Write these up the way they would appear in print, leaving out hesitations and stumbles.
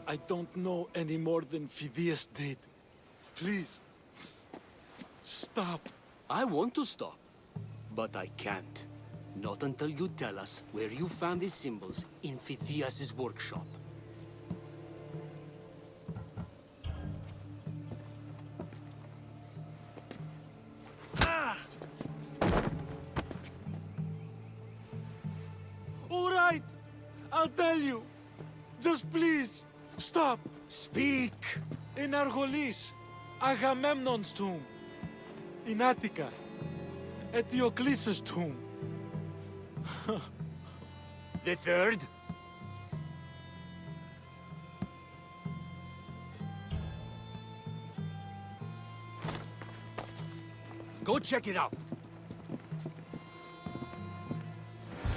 I don't know any more than Phidias did. Please, stop. I want to stop, but I can't. Not until you tell us where you found these symbols in Phidias' workshop. All right, I'll tell you. Just please, stop. Speak! In Argolis, Agamemnon's tomb. In Attica, Eteocles' tomb. The third? Go check it out.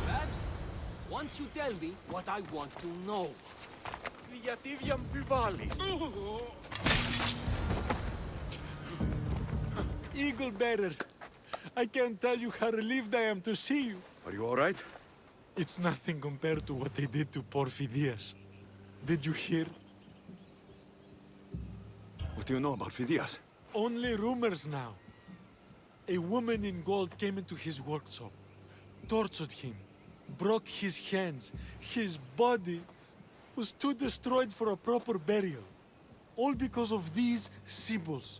Dad, once you tell me what I want to know. Γιατί διαμφιβάλλεις? Eagle bearer, I can't tell you how relieved I am to see you. Are you all right? It's nothing compared to what they did to poor Phidias. Did you hear? What do you know about Phidias? Only rumors now. A woman in gold came into his workshop, tortured him, broke his hands. His body was too destroyed for a proper burial. All because of these symbols.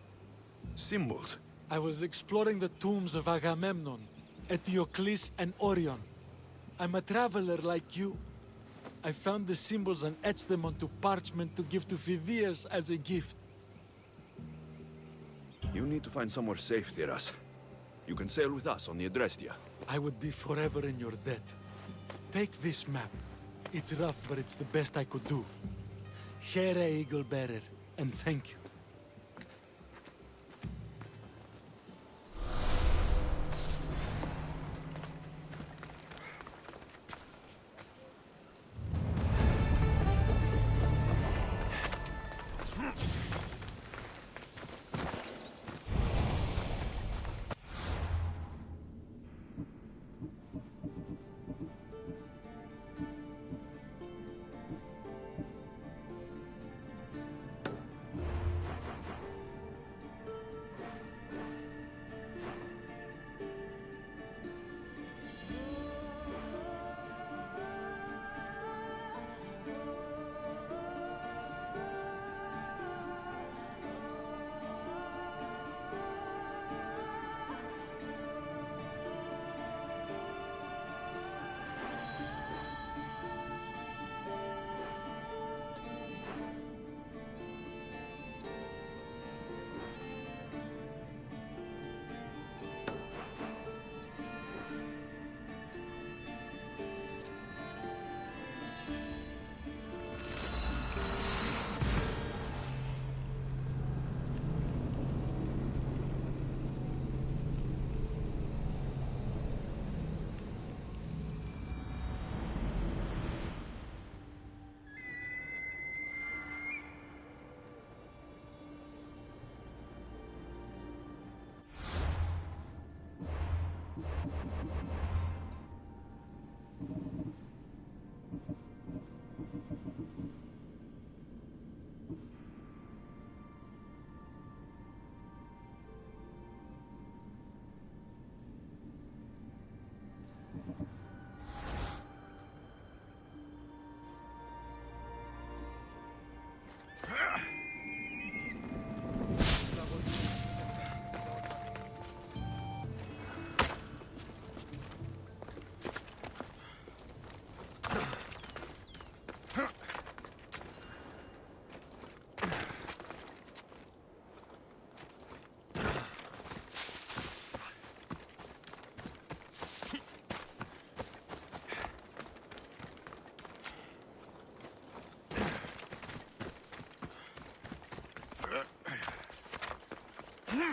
Symbols? I was exploring the tombs of Agamemnon, Eteocles, and Orion. I'm a traveler like you. I found the symbols and etched them onto parchment to give to Phidias as a gift. You need to find somewhere safe, Theras. You can sail with us on the Adrestia. I would be forever in your debt. Take this map. It's rough, but it's the best I could do. Here, Eagle Bearer, and thank you. You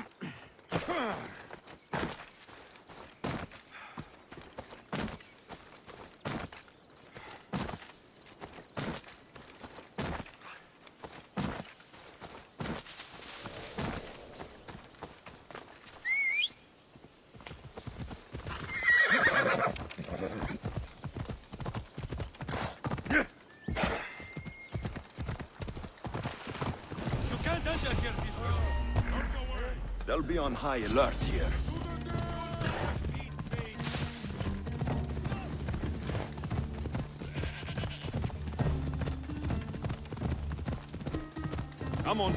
can't enter here this way. They'll be on high alert here. Come on.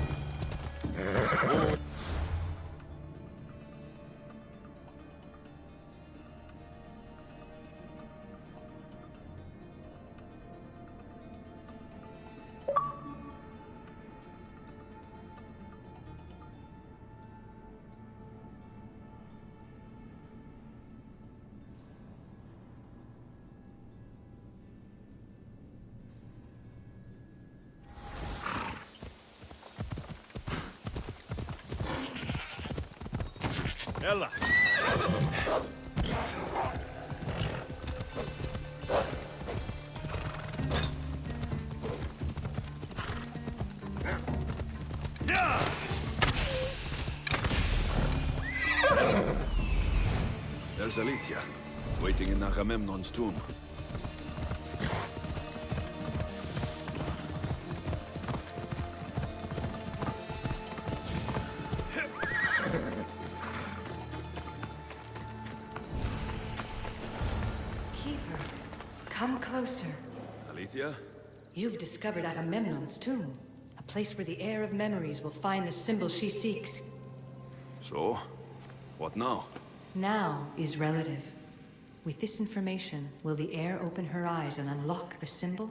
Ella. There's Alethea, waiting in Agamemnon's tomb. Keeper, come closer. Alethea? You've discovered Agamemnon's tomb, a place where the heir of memories will find the symbol she seeks. So? What now? Now is relative. With this information, will the heir open her eyes and unlock the symbol?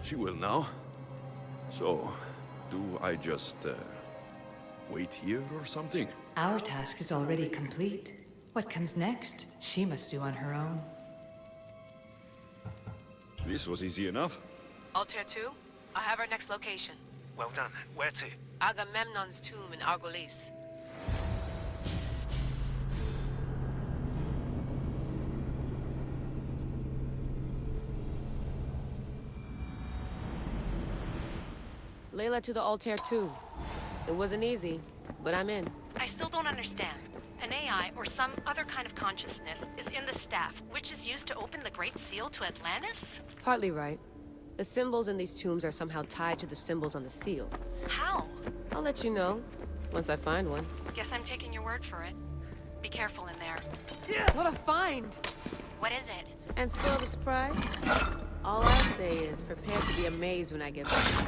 She will now. So, do I just, wait here or something? Our task is already complete. What comes next, she must do on her own. This was easy enough. Altair 2, I have our next location. Well done. Where to? Agamemnon's tomb in Argolis. Layla to the Altair 2. It wasn't easy, but I'm in. I still don't understand. An AI, or some other kind of consciousness, is in the staff, which is used to open the Great Seal to Atlantis? Partly right. The symbols in these tombs are somehow tied to the symbols on the seal. How? I'll let you know, once I find one. Guess I'm taking your word for it. Be careful in there. What a find! What is it? And spoil the surprise? All I'll say is prepare to be amazed when I get back.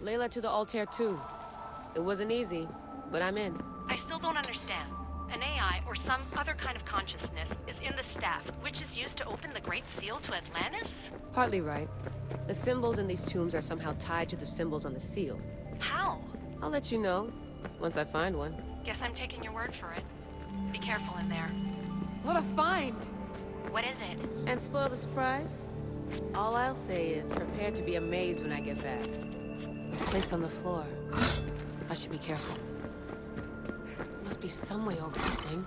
Layla to the Altair 2. It wasn't easy, but I'm in. I still don't understand. An AI, or some other kind of consciousness, is in the staff, which is used to open the Great Seal to Atlantis? Partly right. The symbols in these tombs are somehow tied to the symbols on the seal. How? I'll let you know, once I find one. Guess I'm taking your word for it. Be careful in there. What a find! What is it? And spoil the surprise? All I'll say is prepare to be amazed when I get back. Those plates on the floor. I should be careful. Must be some way over this thing.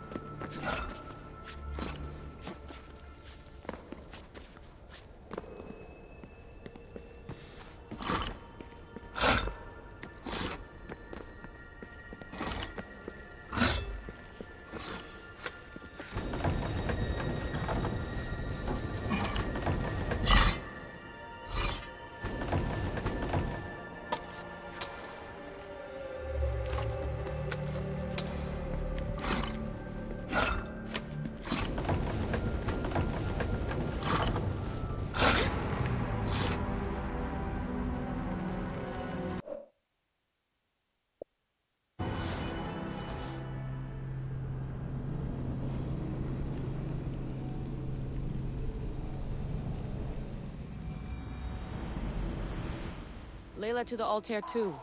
Layla to the altar too.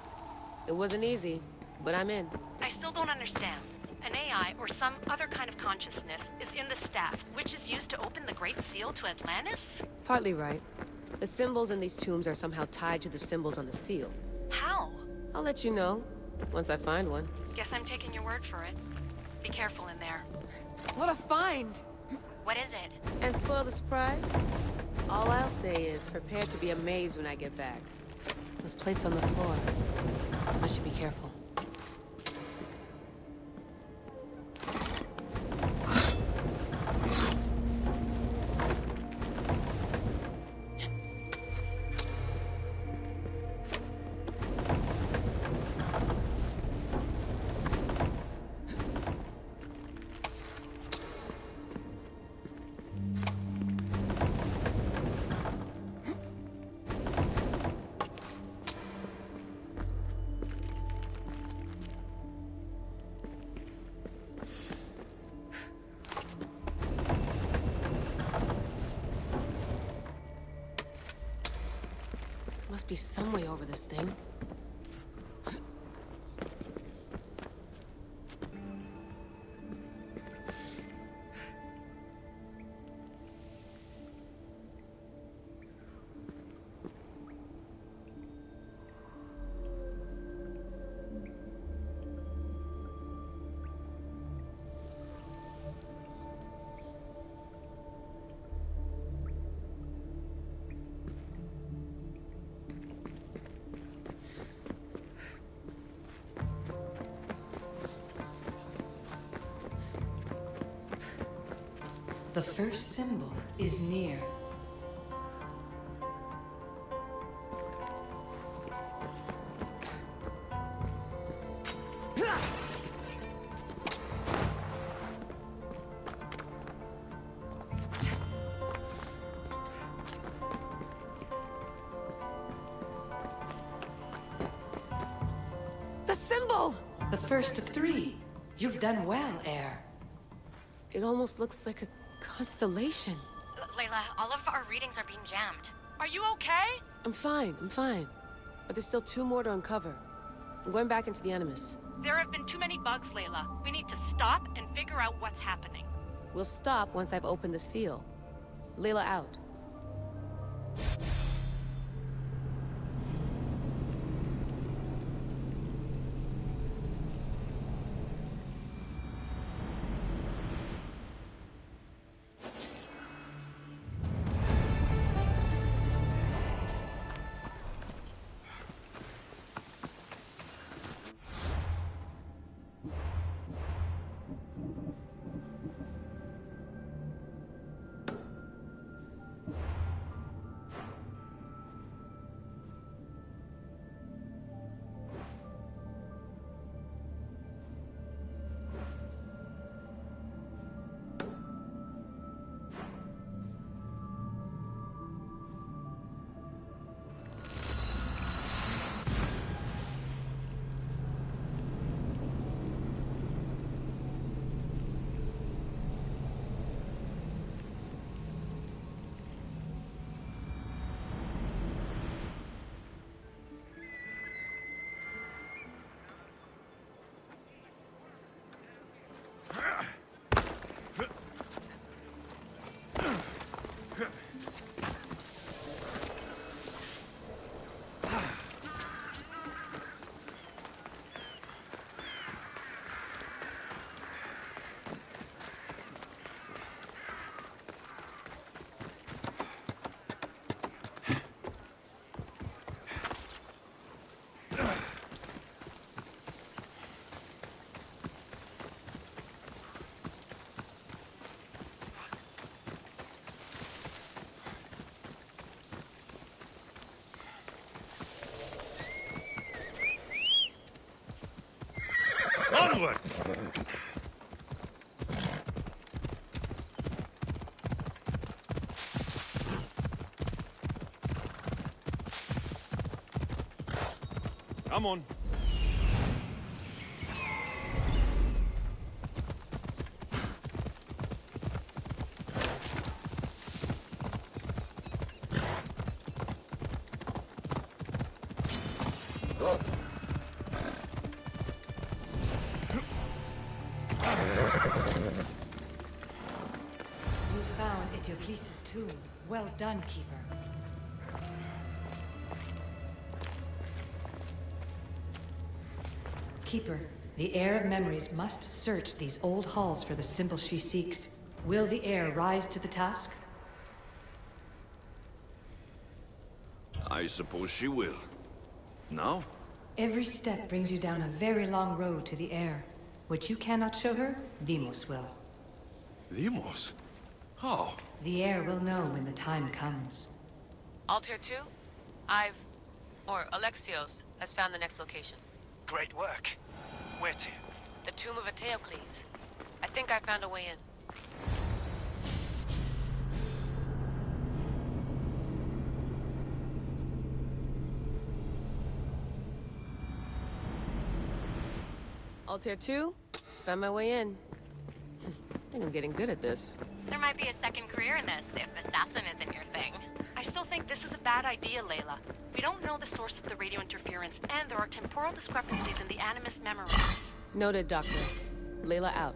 It wasn't easy, but I'm in. I still don't understand. An AI or some other kind of consciousness is in the staff, which is used to open the Great Seal to Atlantis? Partly right. The symbols in these tombs are somehow tied to the symbols on the seal. How? I'll let you know, once I find one. Guess I'm taking your word for it. Be careful in there. What a find! What is it? And spoil the surprise? All I'll say is, prepare to be amazed when I get back. Those plates on the floor. I should be careful. Must be some way over this thing. The first symbol is near. The symbol! The first of three. You've done well, Heir. It almost looks like a constellation. Layla, all of our readings are being jammed. Are you okay? I'm fine. But there's still 2 more to uncover. I'm going back into the Animus. There have been too many bugs, Layla. We need to stop and figure out what's happening. We'll stop once I've opened the seal. Layla out. Onward! Come on. You found Eteocles' tomb. Well done, Keeper. Keeper, the Heir of Memories must search these old halls for the symbol she seeks. Will the Heir rise to the task? I suppose she will. Now? Every step brings you down a very long road to the Heir. What you cannot show her, Demos will. Demos? How? The Heir will know when the time comes. Altair 2? Alexios has found the next location. Great work. Where to? The tomb of Eteocles. I think I found a way in. Altair 2? Found my way in. I think I'm getting good at this. There might be a second career in this if assassin isn't your thing. I still think this is a bad idea, Layla. We don't know the source of the radio interference, and there are temporal discrepancies in the Animus memories. Noted, Doctor. Layla out.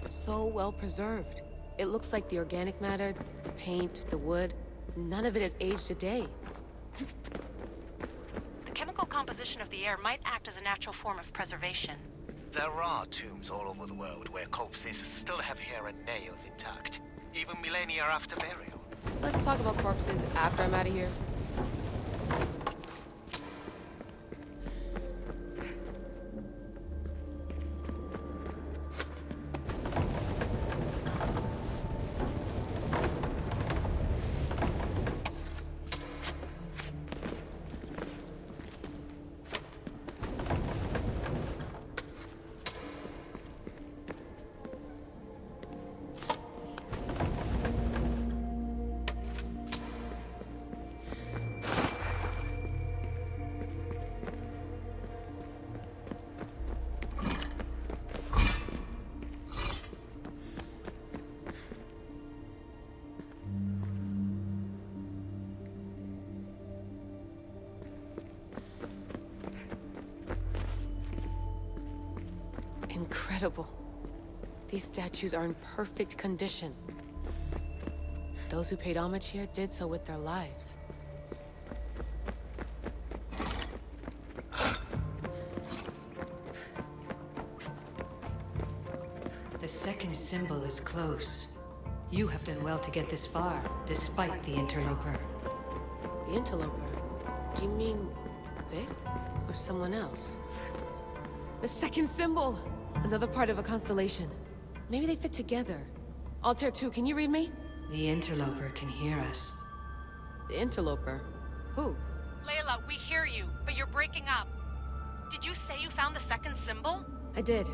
So well preserved. It looks like the organic matter, the paint, the wood, none of it has aged a day. The chemical composition of the air might act as a natural form of preservation. There are tombs all over the world where corpses still have hair and nails intact, even millennia after burial. Let's talk about corpses after I'm out of here. Incredible. These statues are in perfect condition. Those who paid homage here did so with their lives. The second symbol is close. You have done well to get this far, despite the interloper. The interloper? Do you mean Vic or someone else? The second symbol! Another part of a constellation. Maybe they fit together. Altair 2, can you read me? The interloper can hear us. The interloper? Who? Layla, we hear you, but you're breaking up. Did you say you found the second symbol? I did.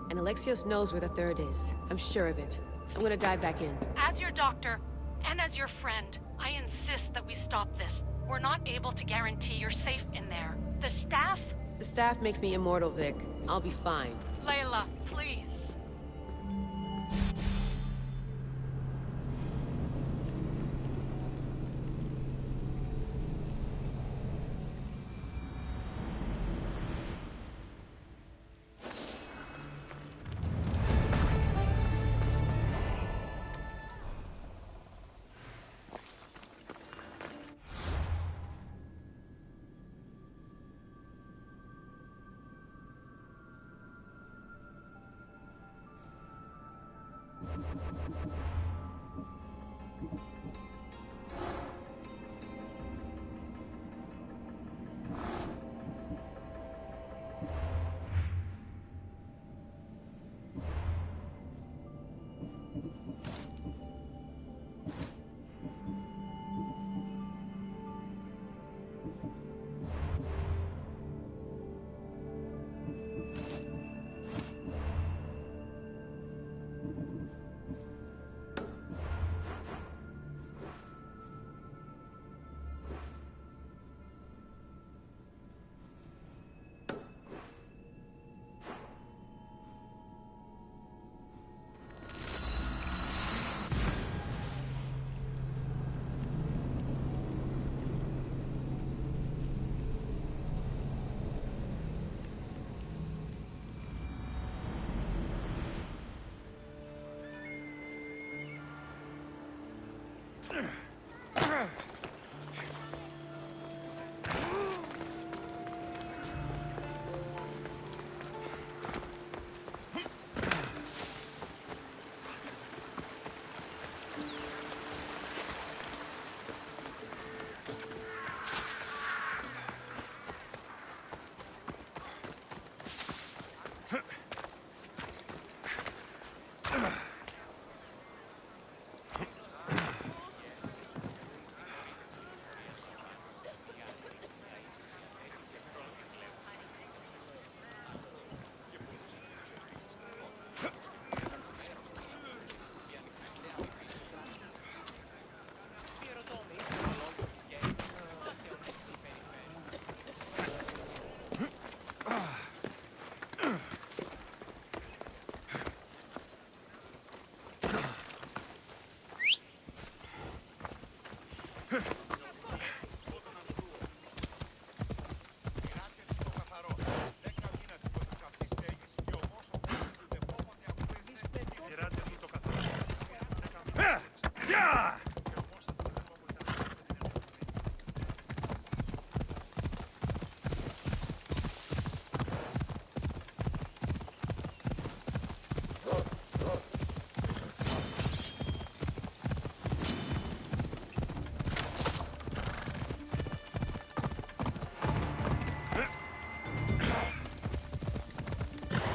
And Alexios knows where the third is. I'm sure of it. I'm gonna dive back in. As your doctor, and as your friend, I insist that we stop this. We're not able to guarantee you're safe in there. The staff? The staff makes me immortal, Vic. I'll be fine. Layla, please.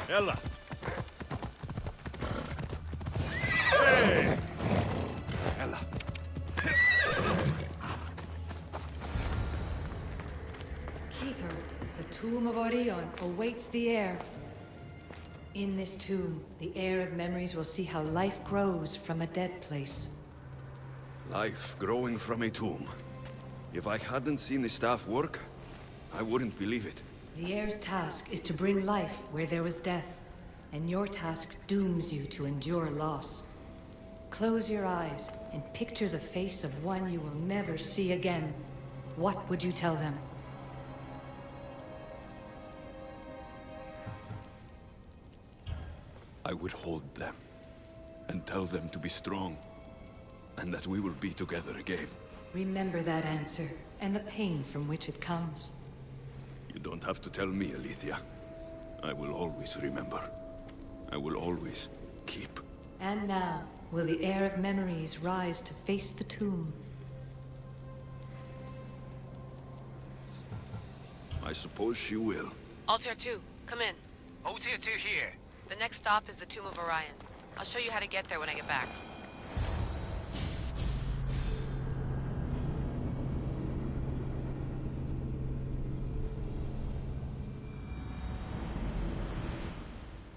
Ella! Hey! Ella. Keeper, the tomb of Orion awaits the heir. In this tomb, the heir of memories will see how life grows from a dead place. Life growing from a tomb. If I hadn't seen the staff work, I wouldn't believe it. The heir's task is to bring life where there was death, and your task dooms you to endure loss. Close your eyes and picture the face of one you will never see again. What would you tell them? I would hold them, and tell them to be strong, and that we will be together again. Remember that answer, and the pain from which it comes. You don't have to tell me, Alethea. I will always remember. I will always keep. And now, will the heir of memories rise to face the tomb? I suppose she will. Altair 2, come in. Altair 2 here. The next stop is the Tomb of Orion. I'll show you how to get there when I get back.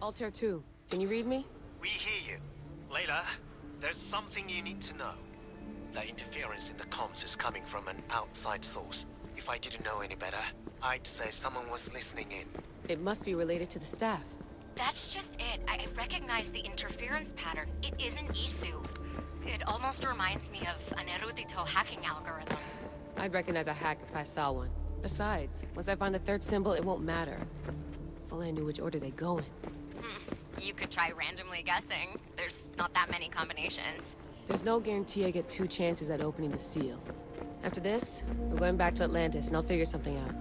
Altair 2, can you read me? We hear you. Layla, there's something you need to know. The interference in the comms is coming from an outside source. If I didn't know any better, I'd say someone was listening in. It must be related to the staff. That's just it. I recognize the interference pattern. It isn't Isu. It almost reminds me of an erudito hacking algorithm. I'd recognize a hack if I saw one. Besides, once I find the third symbol, it won't matter. If only I knew which order they go in. You could try randomly guessing. There's not that many combinations. There's no guarantee I get 2 chances at opening the seal. After this, we're going back to Atlantis, and I'll figure something out.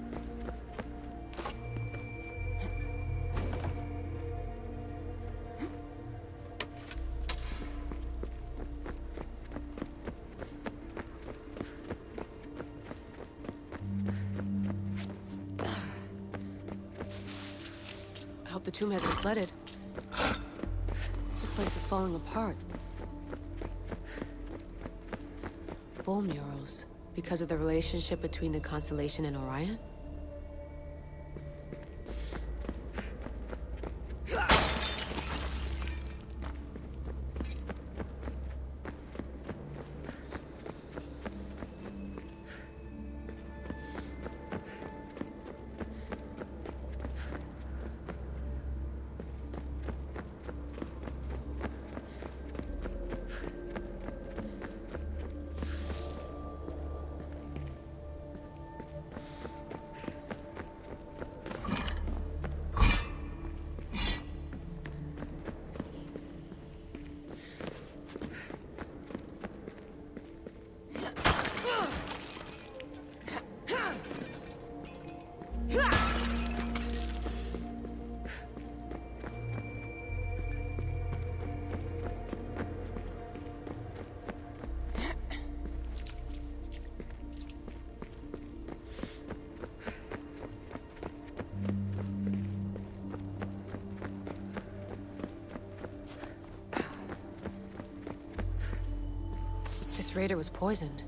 the tomb hasn't flooded. This place is falling apart. Bull murals. Because of the relationship between the constellation and Orion? This raider was poisoned.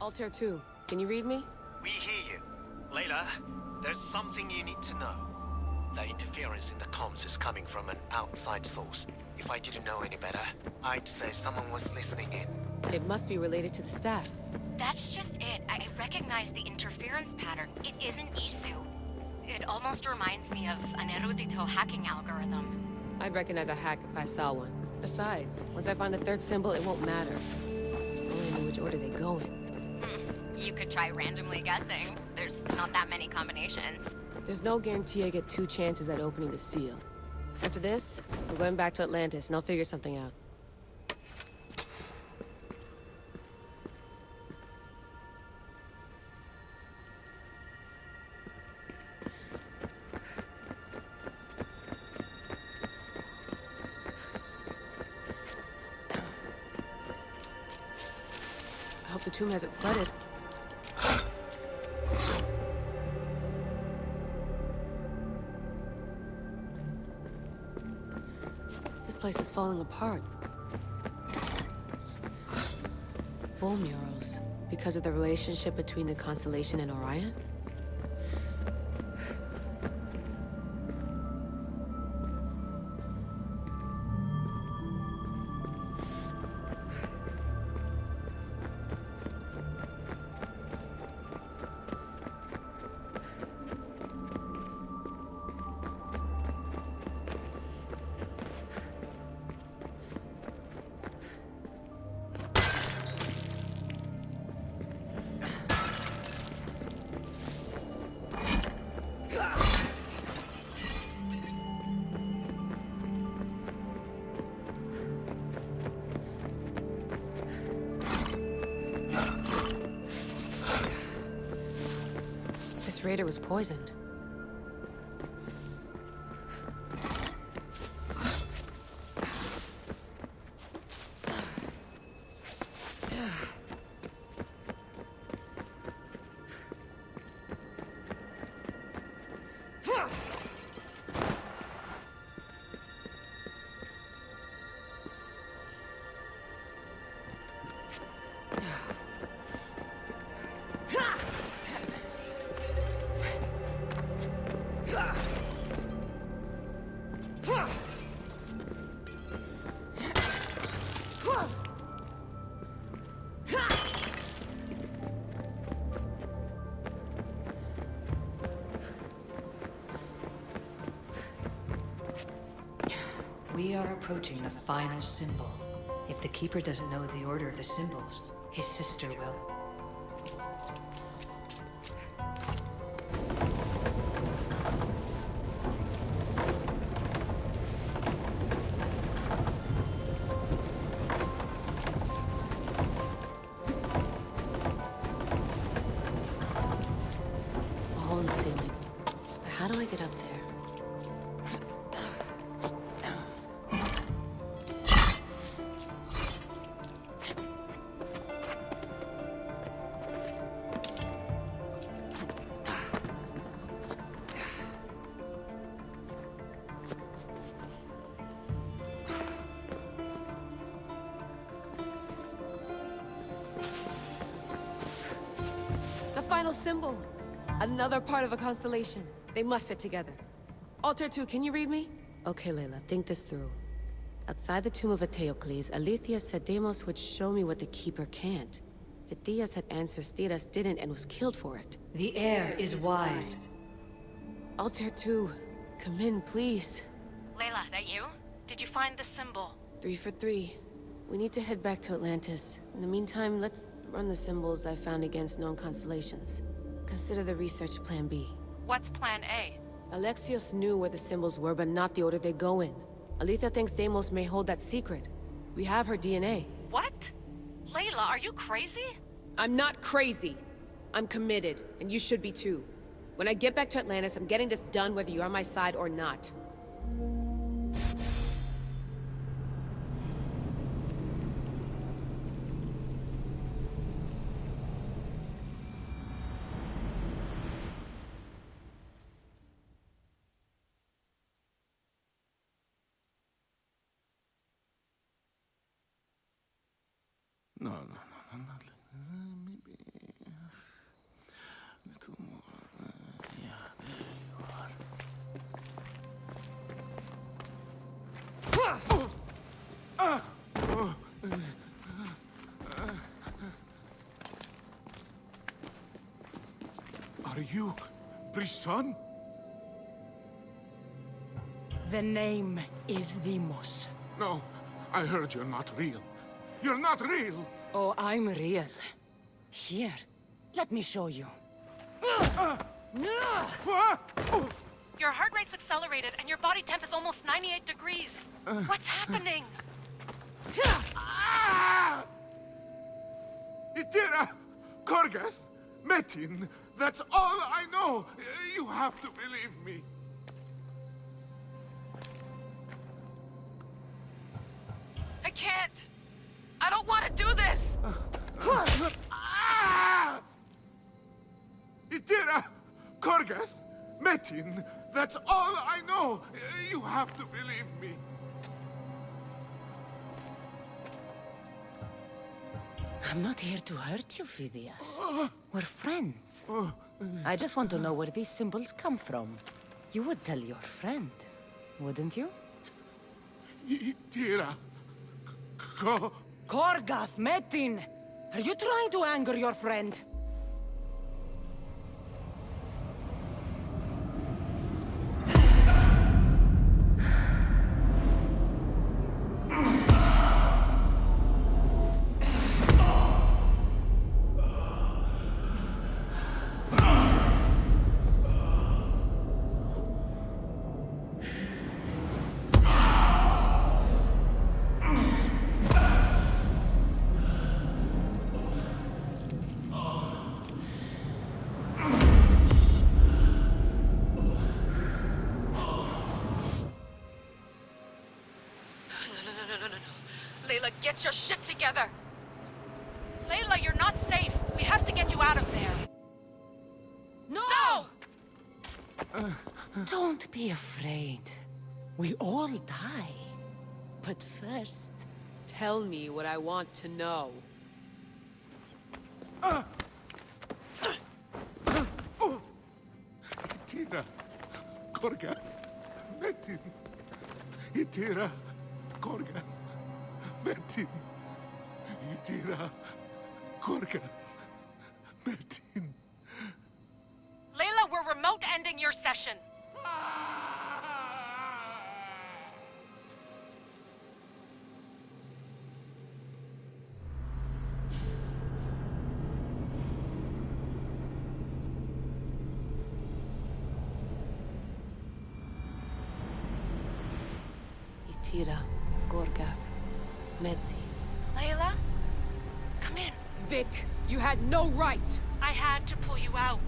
Altair 2, can you read me? We hear you. Layla, there's something you need to know. The interference in the comms is coming from an outside source. If I didn't know any better, I'd say someone was listening in. It must be related to the staff. That's just it. I recognize the interference pattern. It isn't Isu. It almost reminds me of an erudito hacking algorithm. I'd recognize a hack if I saw one. Besides, once I find the third symbol, it won't matter. If only I knew which order they go in. You could try randomly guessing. There's not that many combinations. There's no guarantee I get 2 chances at opening the seal. After this, we're going back to Atlantis, and I'll figure something out. I hope the tomb hasn't flooded. This place is falling apart. Bull murals. Because of the relationship between the constellation and Orion? This raider was poisoned. We are approaching the final symbol. If the Keeper doesn't know the order of the symbols, his sister will. A hole in the ceiling. How do I get up there? The final symbol! Another part of a constellation. They must fit together. Altair 2, can you read me? Okay, Layla, think this through. Outside the tomb of Eteocles, Alethea said Deimos would show me what the Keeper can't. Phidias had answers Theras didn't and was killed for it. The air is wise. Altair 2, come in, please. Layla, that you? Did you find the symbol? 3 for 3. We need to head back to Atlantis. In the meantime, let's run the symbols I found against known constellations. Consider the research plan B. What's plan A? Alexios knew where the symbols were, but not the order they go in. Alethea thinks Deimos may hold that secret. We have her DNA. What? Layla, are you crazy? I'm not crazy. I'm committed, and you should be too. When I get back to Atlantis, I'm getting this done whether you're on my side or not. No, not maybe a little more. Yeah, there you are. Are you Brisson? The name is Deimos. No, I heard you're not real. You're not real! Oh, I'm real. Here, let me show you. What? Your heart rate's accelerated and your body temp is almost 98 degrees. What's happening? Itira! Korgath! Metin! That's all I know! You have to believe me. I can't. I don't want to do this! Itira! Korgath! Metin! That's all I know! You have to believe me. I'm not here to hurt you, Phidias. We're friends. I just want to know where these symbols come from. You would tell your friend, wouldn't you? Itira! Korgath, Metin! Are you trying to anger your friend? get your shit together! Layla, you're not safe. We have to get you out of there. No! Don't be afraid. We all die. But first... Tell me what I want to know. Itira, Korgath, Metin. Itira, Korgath, Metin. Itira, Korgath, Metin. Layla, we're remote ending your session. Itira, Gorgath, Metin. Layla? Come in. Vic, you had no right! I had to pull you out.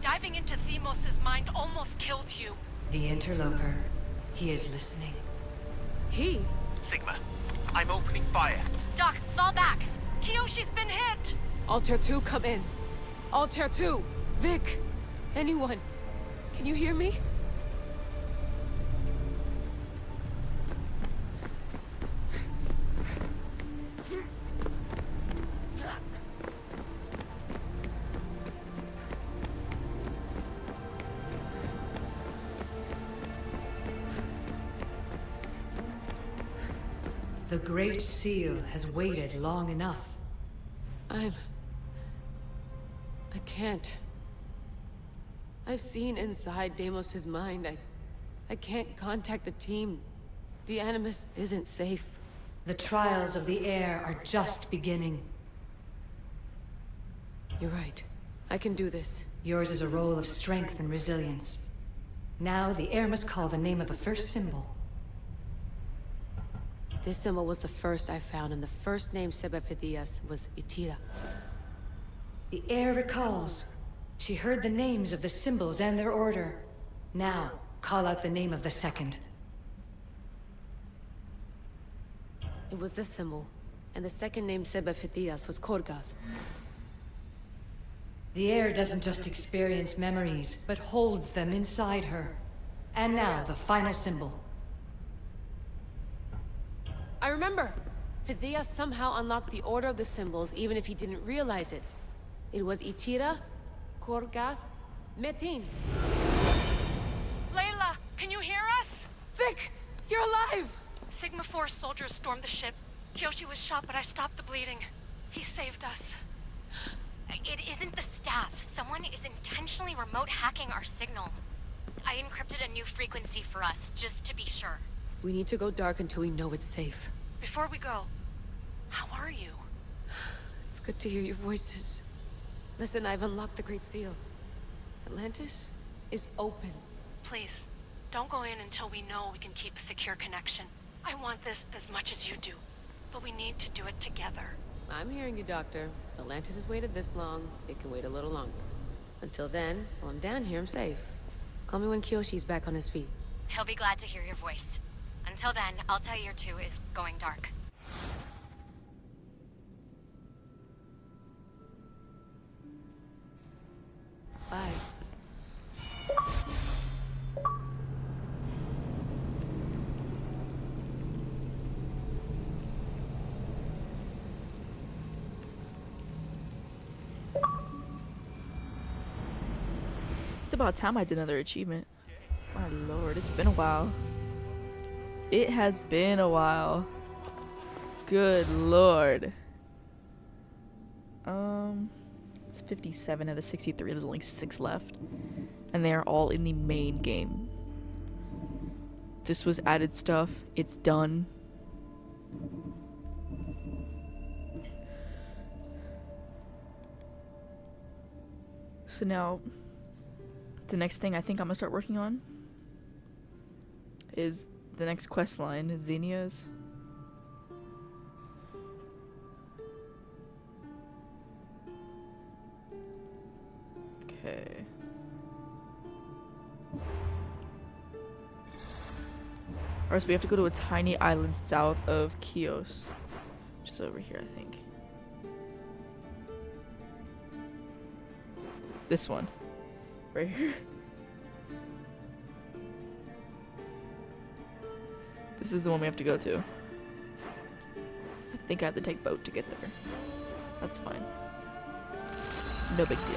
Diving into Themos' mind almost killed you. The interloper. He is listening. He? Sigma, I'm opening fire. Doc, fall back. Kiyoshi's been hit. Altair 2, come in. Altair 2! Vic! Anyone? Can you hear me? The Great Seal has waited long enough. I can't. I've seen inside Deimos' mind. I can't contact the team. The Animus isn't safe. The trials of the air are just beginning. You're right. I can do this. Yours is a role of strength and resilience. Now the air must call the name of the first symbol. This symbol was the first I found, and the first name Sebephidias was Itira. The air recalls. She heard the names of the symbols and their order. Now, call out the name of the second. It was this symbol, and the second name Sebephidias was Korgath. The air doesn't just experience memories, but holds them inside her. And now, the final symbol. I remember! Phidias somehow unlocked the order of the symbols, even if he didn't realize it. It was Itira, Korgath, Metin. Layla, can you hear us? Vic! You're alive! Sigma 4 soldiers stormed the ship. Kyoshi was shot, but I stopped the bleeding. He saved us. It isn't the staff. Someone is intentionally remote hacking our signal. I encrypted a new frequency for us, just to be sure. We need to go dark until we know it's safe. Before we go, how are you? It's good to hear your voices. Listen, I've unlocked the Great Seal. Atlantis is open. Please, don't go in until we know we can keep a secure connection. I want this as much as you do, but we need to do it together. I'm hearing you, Doctor. Atlantis has waited this long. It can wait a little longer. Until then, while I'm down here, I'm safe. Call me when Kyoshi's back on his feet. He'll be glad to hear your voice. Until then, Altair 2 is going dark. Bye. It's about time I did another achievement. My lord, it's been a while. It has been a while. Good lord. It's 57 out of 63. There's only 6 left. And they are all in the main game. This was added stuff. It's done. So now, the next thing I think I'm gonna start working on is the next quest line, Xenia's. Okay. Alright, so we have to go to a tiny island south of Chios. It's over here, I think. This one. Right here. This is the one we have to go to. I think I have to take boat to get there. That's fine. No big deal.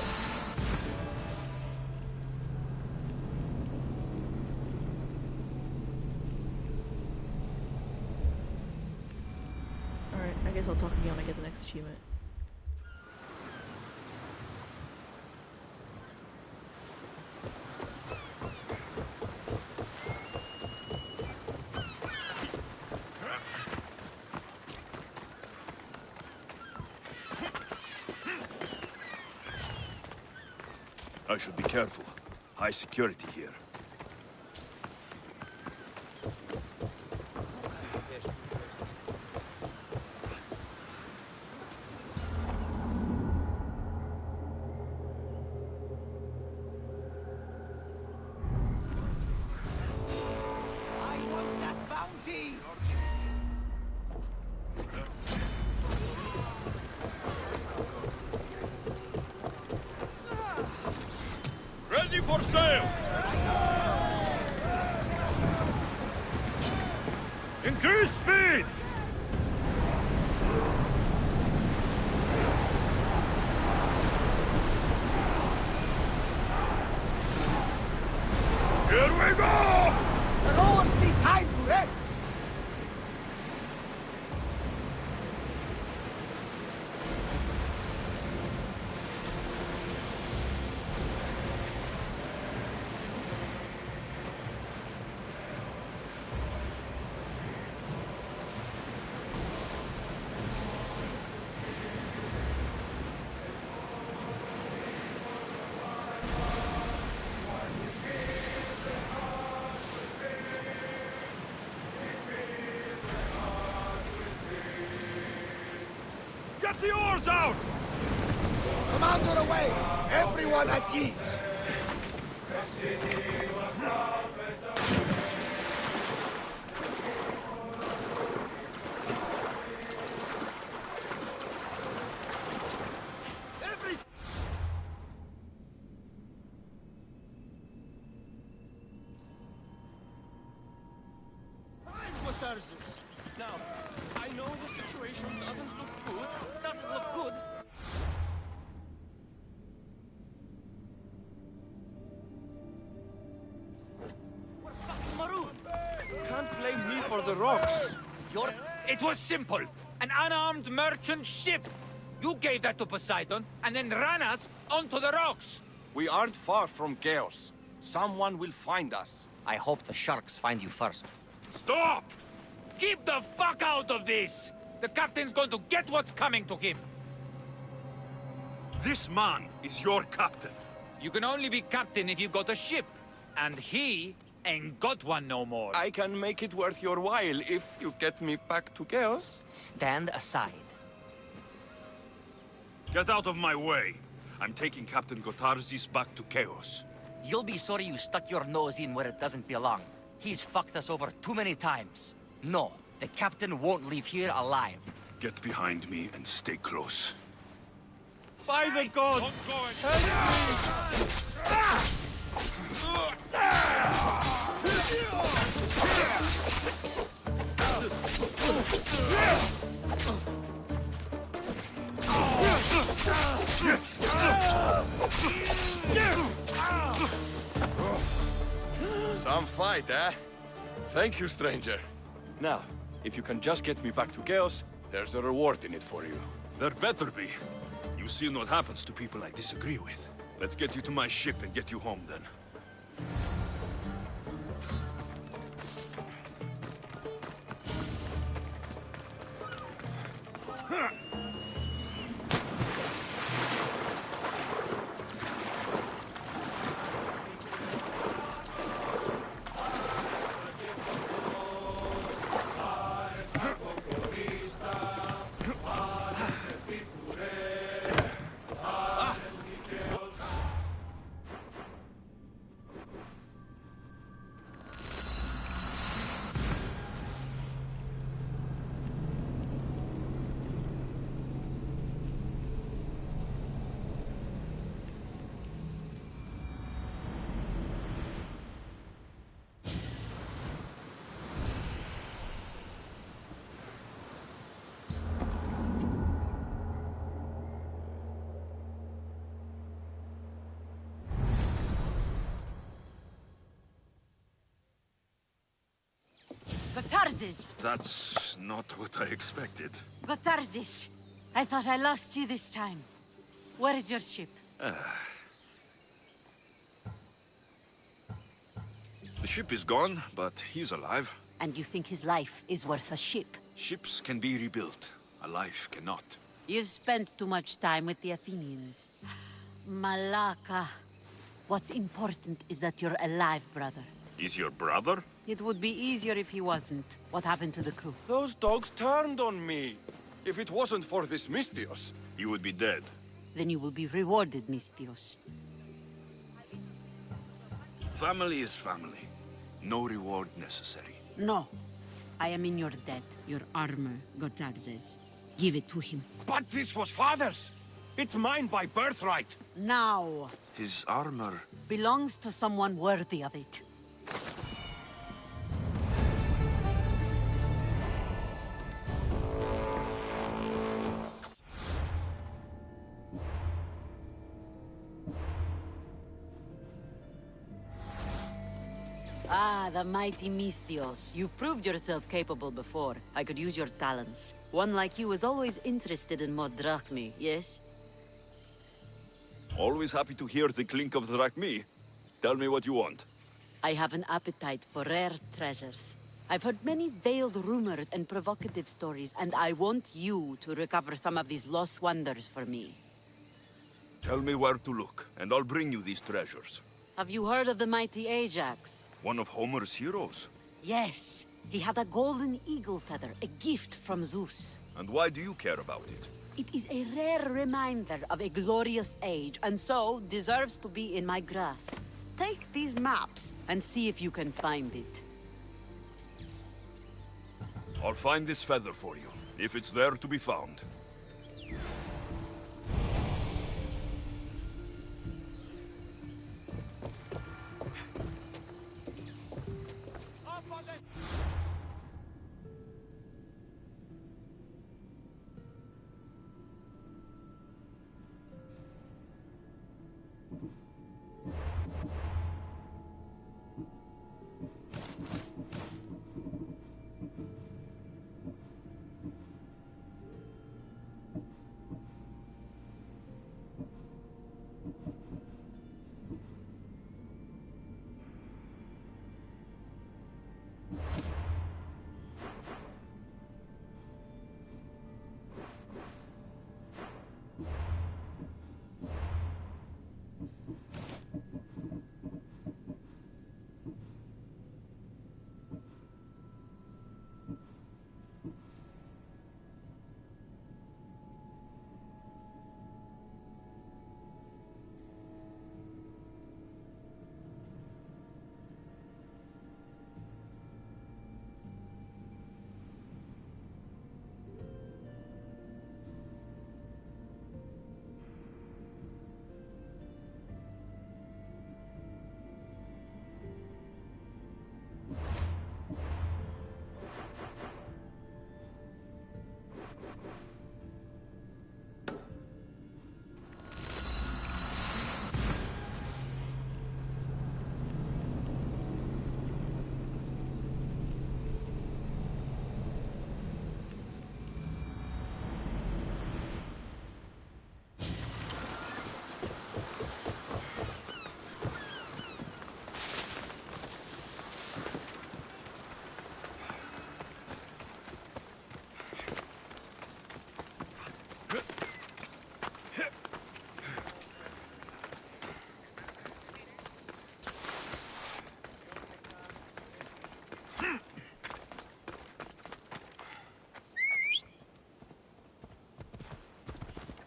Alright, I guess I'll talk again when I get the next achievement. I should be careful. High security here. I want that bounty! Ready for sail! Increase speed! Here we go! There'll always be time to rest! Get the oars out! Commander away! Everyone at ease! Now, I know the situation doesn't look good. Doesn't look good. We're fucking marooned. Can't blame me for the rocks. It was simple. An unarmed merchant ship. You gave that to Poseidon and then ran us onto the rocks. We aren't far from chaos. Someone will find us. I hope the sharks find you first. Stop! Keep the fuck out of this! The captain's going to get what's coming to him. This man is your captain. You can only be captain if you got a ship. And he ain't got one no more. I can make it worth your while if you get me back to chaos. Stand aside. Get out of my way. I'm taking Captain Gotarzis back to Chaos. You'll be sorry you stuck your nose in where it doesn't belong. He's fucked us over too many times. No, the captain won't leave here alive. Get behind me and stay close. By the gods! Some fight, eh? Thank you, stranger. Now, if you can just get me back to chaos, there's a reward in it for you. There better be. You've seen what happens to people I disagree with. Let's get you to my ship and get you home then. Gotarzes! That's not what I expected. Gotarzes! I thought I lost you this time. Where is your ship? The ship is gone, but he's alive. And you think his life is worth a ship? Ships can be rebuilt. A life cannot. You've spent too much time with the Athenians. Malaka. What's important is that you're alive, brother. Is your brother? It would be easier if he wasn't. What happened to the crew? Those dogs turned on me. If it wasn't for this Mystios, You would be dead. Then you will be rewarded, Mystios. Family is family. No reward necessary. No. I am in your debt. Your armor, Gotarzes. Give it to him. But this was father's. It's mine by birthright. Now. His armor... Belongs to someone worthy of it. Ah, the mighty Mystios. You've proved yourself capable before. I could use your talents. One like you is always interested in more drachmi, yes? Always happy to hear the clink of the drachmi. Tell me what you want. I have an appetite for rare treasures. I've heard many veiled rumors and provocative stories, and I want you to recover some of these lost wonders for me. Tell me where to look, and I'll bring you these treasures. Have you heard of the mighty Ajax? One of Homer's heroes. Yes. He had a golden eagle feather, a gift from Zeus. And why do you care about it? It is a rare reminder of a glorious age, and so deserves to be in my grasp. Take these maps and see if you can find it. I'll find this feather for you, if it's there to be found.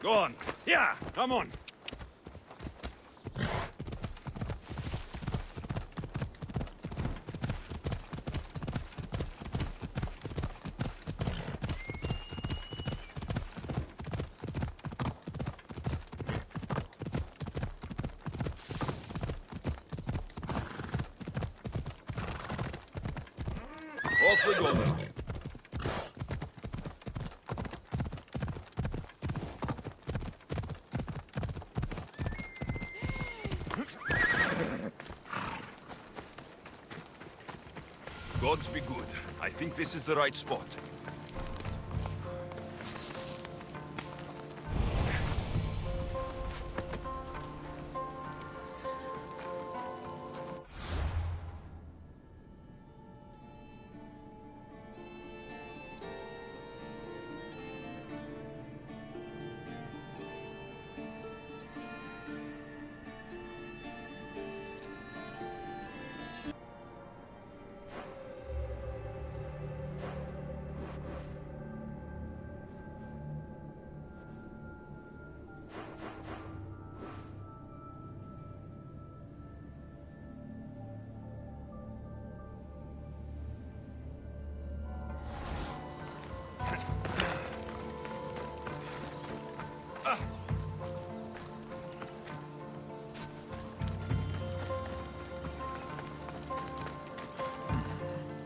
Go on. Yeah, come on. Off we go. Gods be good. I think this is the right spot.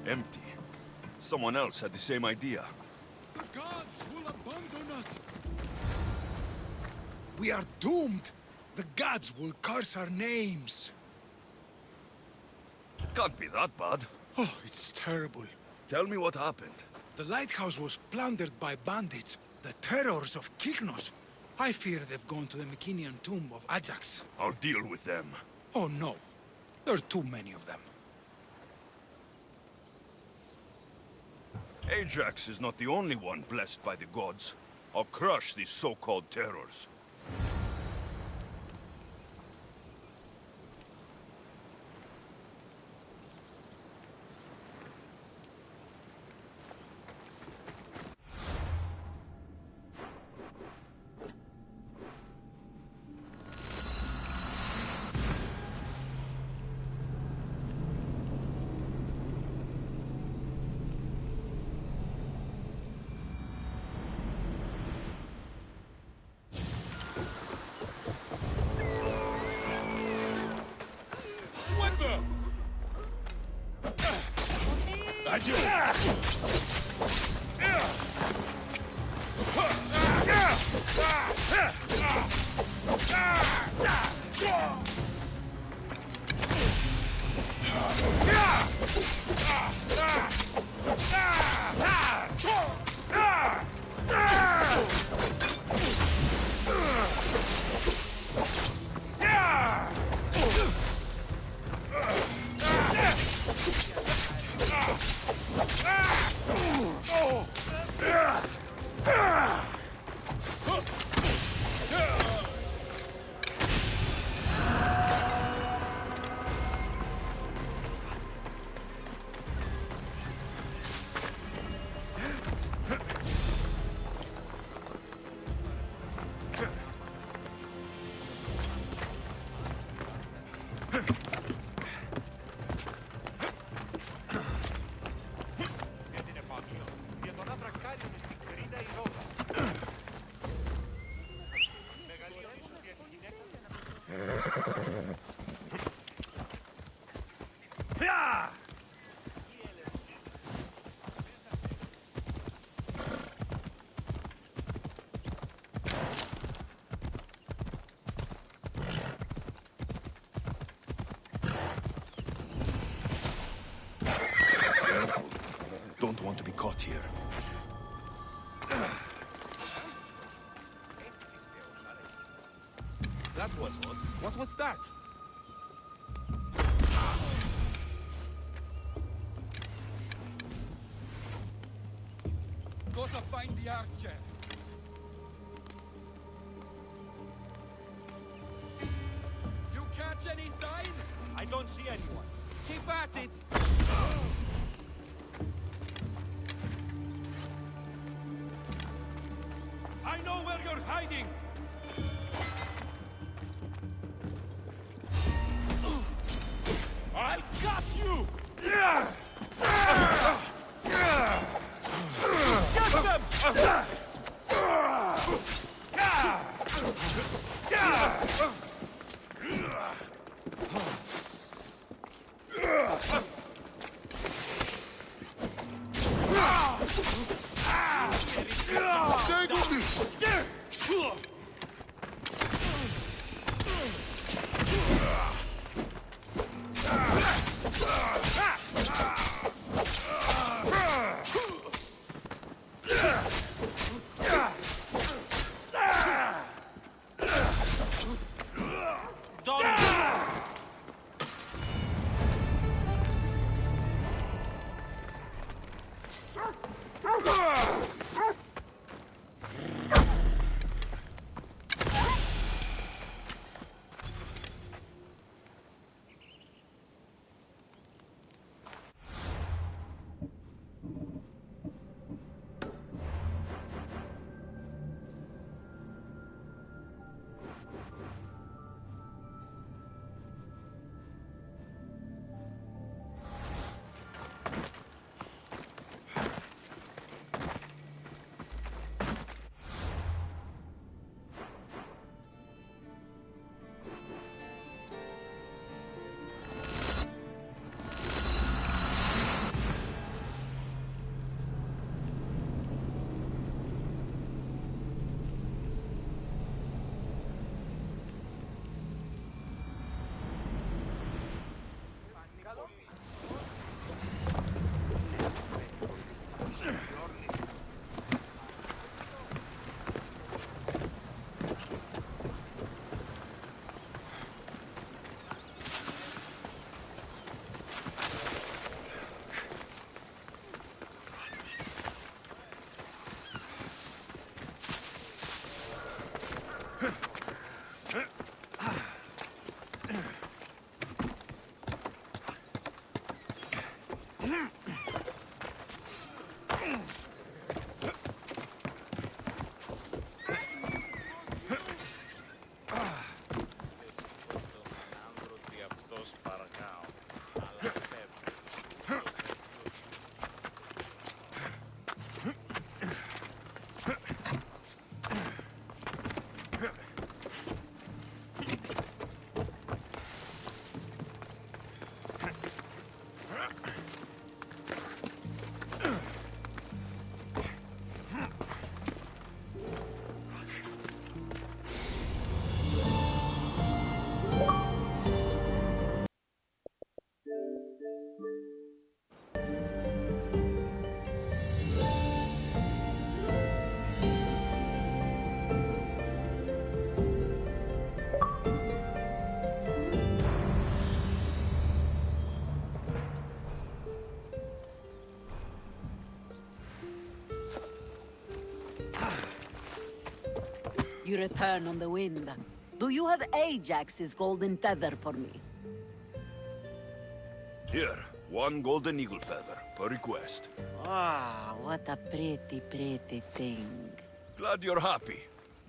Empty. Someone else had the same idea. The gods will abandon us. We are doomed. The gods will curse our names. It can't be that bad. Oh, it's terrible. Tell me what happened. The lighthouse was plundered by bandits. The terrors of Kyknos. I fear they've gone to the Mycenaean tomb of Ajax. I'll deal with them. Oh no. There are too many of them. Ajax is not the only one blessed by the gods. I'll crush these so-called terrors. Don't want to be caught here. That was odd. What was that? Gotta find the archer. You catch any sign? I don't see anyone. Keep at it. I know where you're hiding. I'll cut you! Get them! You return on the wind. Do you have Ajax's golden feather for me? Here, 1 golden eagle feather, per request. Ah, what a pretty, pretty thing. Glad you're happy.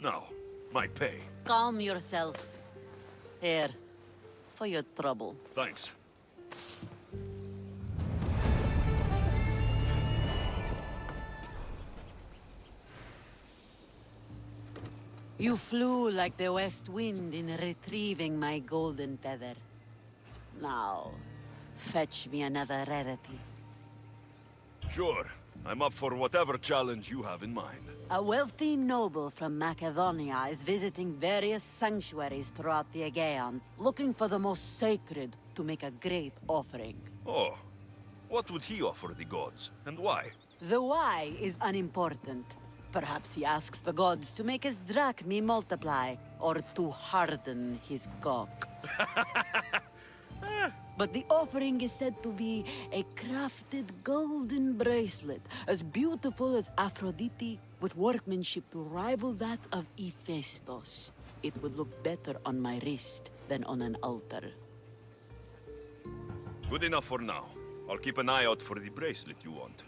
Now, my pay. Calm yourself. Here, for your trouble. Thanks. You flew like the west wind in retrieving my golden feather. Now, fetch me another rarity. Sure. I'm up for whatever challenge you have in mind. A wealthy noble from Macedonia is visiting various sanctuaries throughout the Aegean, looking for the most sacred to make a great offering. Oh. What would he offer the gods, and why? The why is unimportant. Perhaps he asks the gods to make his drachmi multiply, or to harden his cock. But the offering is said to be a crafted golden bracelet, as beautiful as Aphrodite, with workmanship to rival that of Hephaestus. It would look better on my wrist than on an altar. Good enough for now. I'll keep an eye out for the bracelet you want.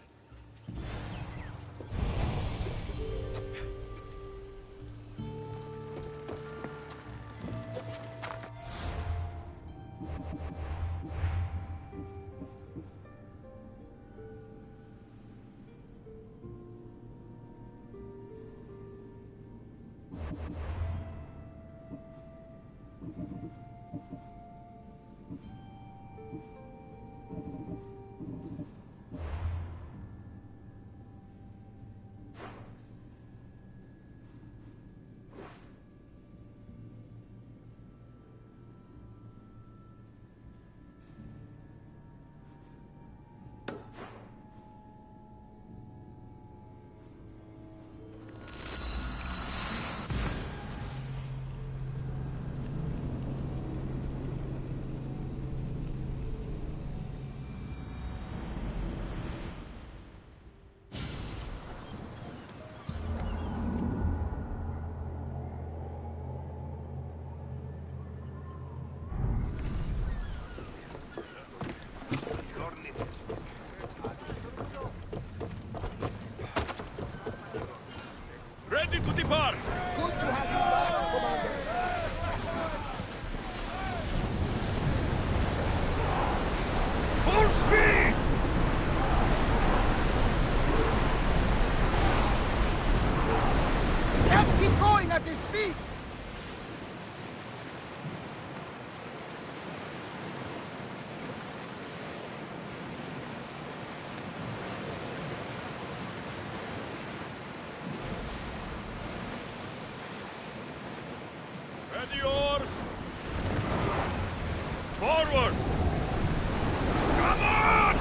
Ready to depart! Good to have you back, Commander. Full speed! We can't keep going at this speed! Ready yours! Forward! Come on!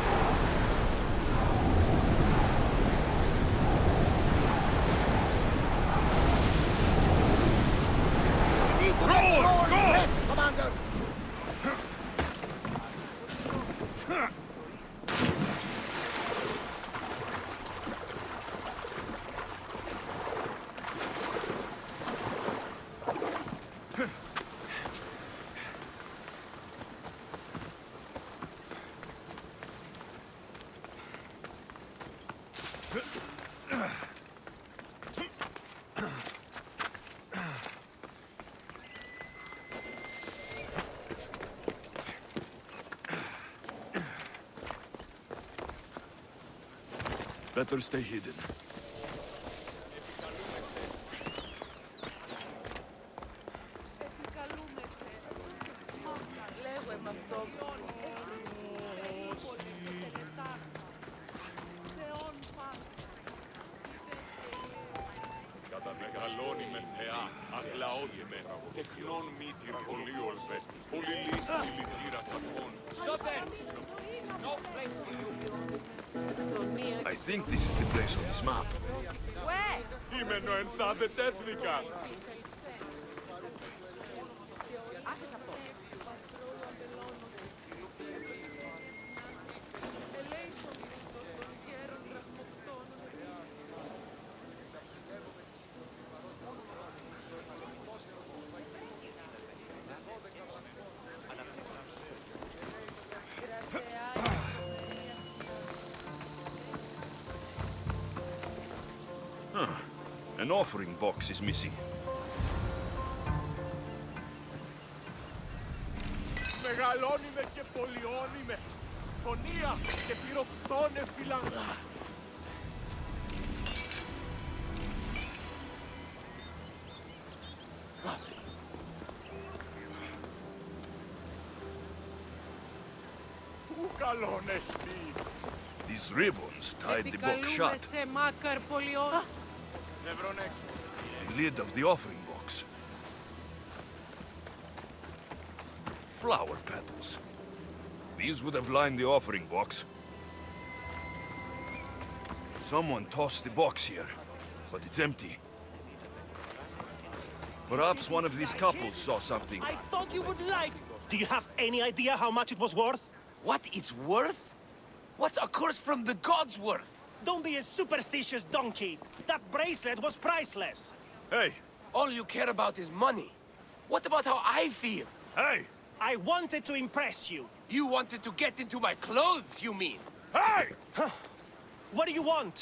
We need to Roll, make sure go! we rest, Commander! Better stay hidden. Κατά μεγαλώνει με θεά, αγλαώτη με, τεχνών μύτηρ πολύορφε, πολυλίστη λυτήρα κακών. Stop there! No place for you. I think this is the place on this map. Κείμενο ενθάδε τέθνικα. An offering box is missing. Μεγαλώνει και πολιώνει με. Φωνία και πυροκτώνε φυλանգά. Πού καλώνεστη. These ribbons tied the box shut. σε μάκαρ πολιών. Νευρών έξω. The lid of the offering box. Flower petals. These would have lined the offering box. Someone tossed the box here, but it's empty. Perhaps one of these couples saw something. I thought you would like. Do you have any idea how much it was worth? What it's worth? What's a curse from the gods worth? Don't be a superstitious donkey. That bracelet was priceless. Hey! All you care about is money. What about how I feel? Hey! I wanted to impress you. You wanted to get into my clothes, you mean? Hey! Huh. What do you want?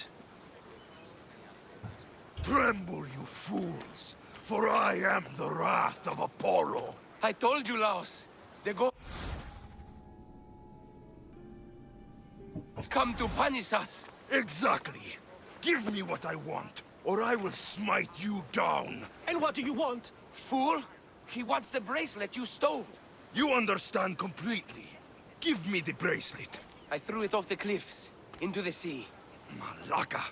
Tremble, you fools, for I am the wrath of Apollo. I told you, Laos. The gods come to punish us. Exactly. Give me what I want, or I will smite you down. And what do you want? Fool! He wants the bracelet you stole. You understand completely. Give me the bracelet. I threw it off the cliffs, into the sea. Malaka.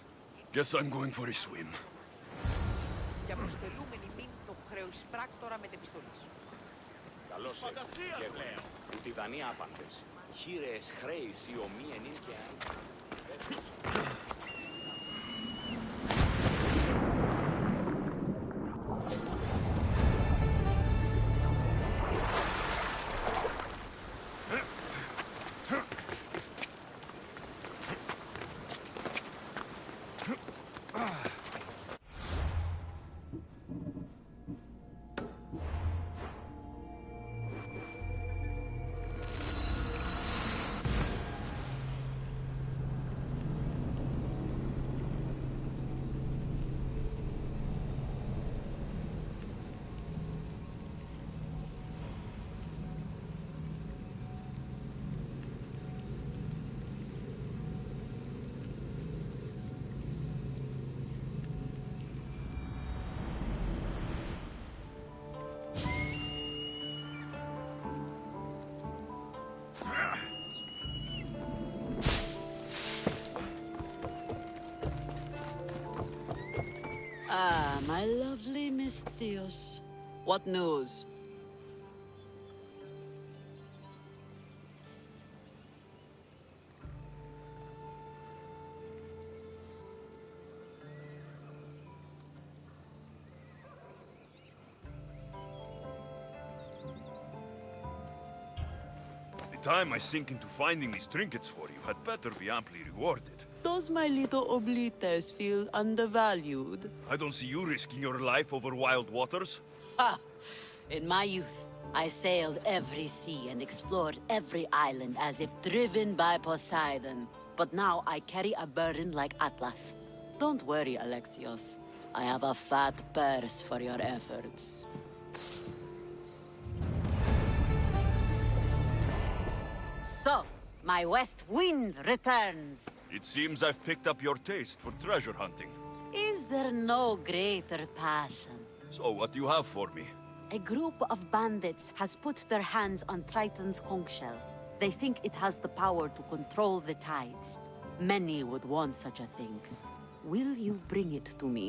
Guess I'm going for a swim. Για προστελούμενη μην το χρεοεισπράκτορα μετεπιστολής. Καλώς και λέω, ότι δανεία άπαντες. Χείρες χρέης ή ομοί ενίκαια. Ah, my lovely Miss Theos. What news? The time I sink into finding these trinkets for you had better be amply rewarded. Does my little oblites feel undervalued? I don't see you risking your life over wild waters. Ha! In my youth, I sailed every sea and explored every island as if driven by Poseidon. But now I carry a burden like Atlas. Don't worry, Alexios. I have a fat purse for your efforts. So, my west wind returns. It seems I've picked up your taste for treasure hunting. Is there no greater passion? So what do you have for me? A group of bandits has put their hands on Triton's conch shell. They think it has the power to control the tides. Many would want such a thing. Will you bring it to me?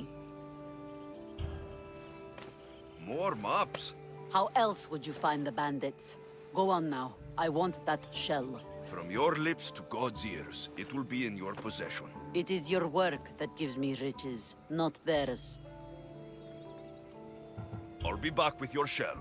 More maps? How else would you find the bandits? Go on now. I want that shell. From your lips to God's ears, it will be in your possession. It is your work that gives me riches, not theirs. I'll be back with your shell.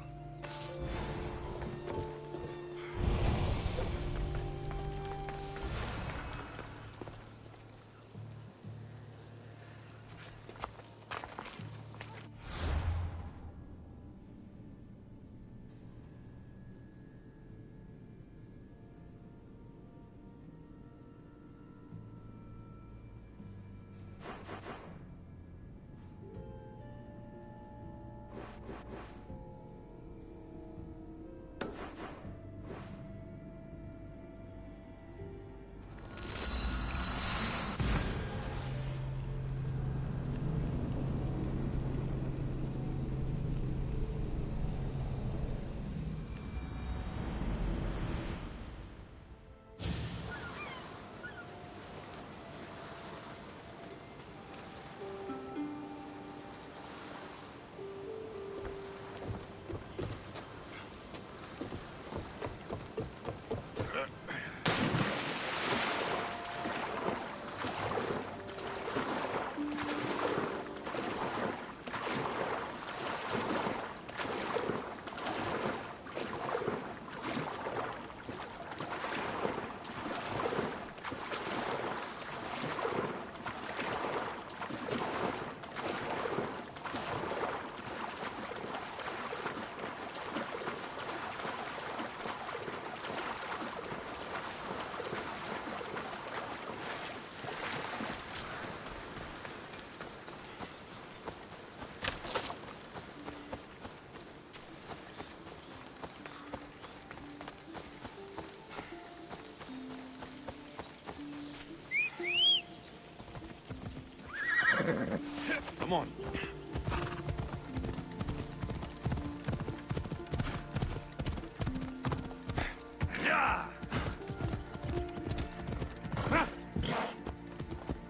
Come on.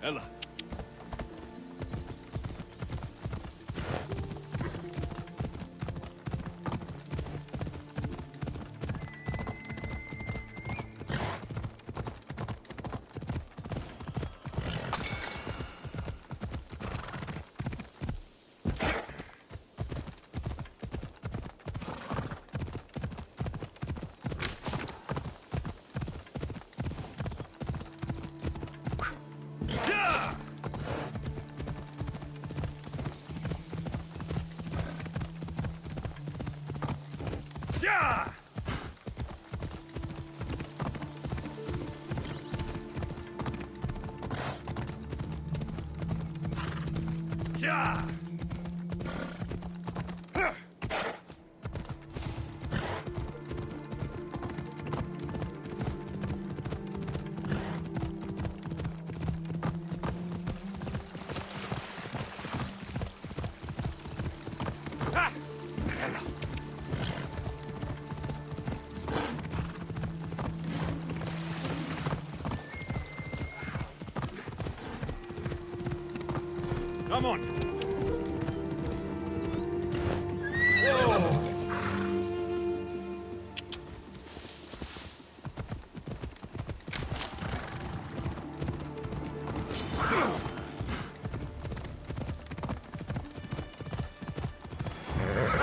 Ella. Yeah! Yeah! Come on. Whoa.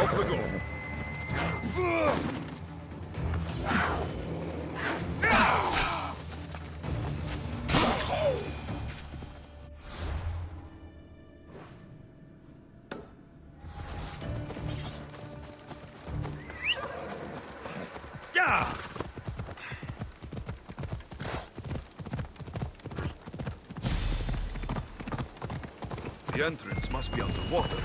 Off we go. The entrance must be underwater.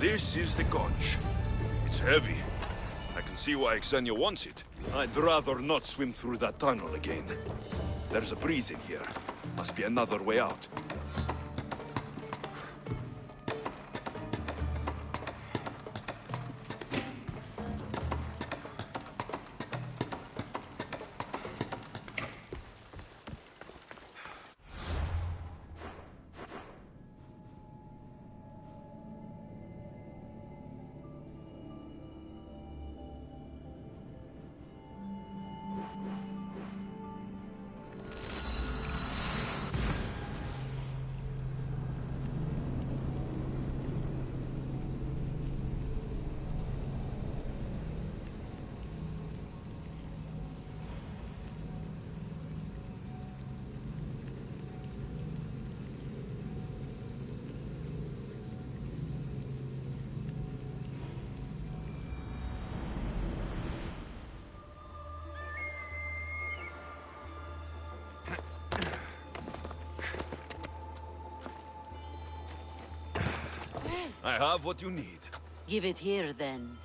This is the conch. It's heavy. I can see why Xenia wants it. I'd rather not swim through that tunnel again. There's a breeze in here. Must be another way out. I have what you need. Give it here, then.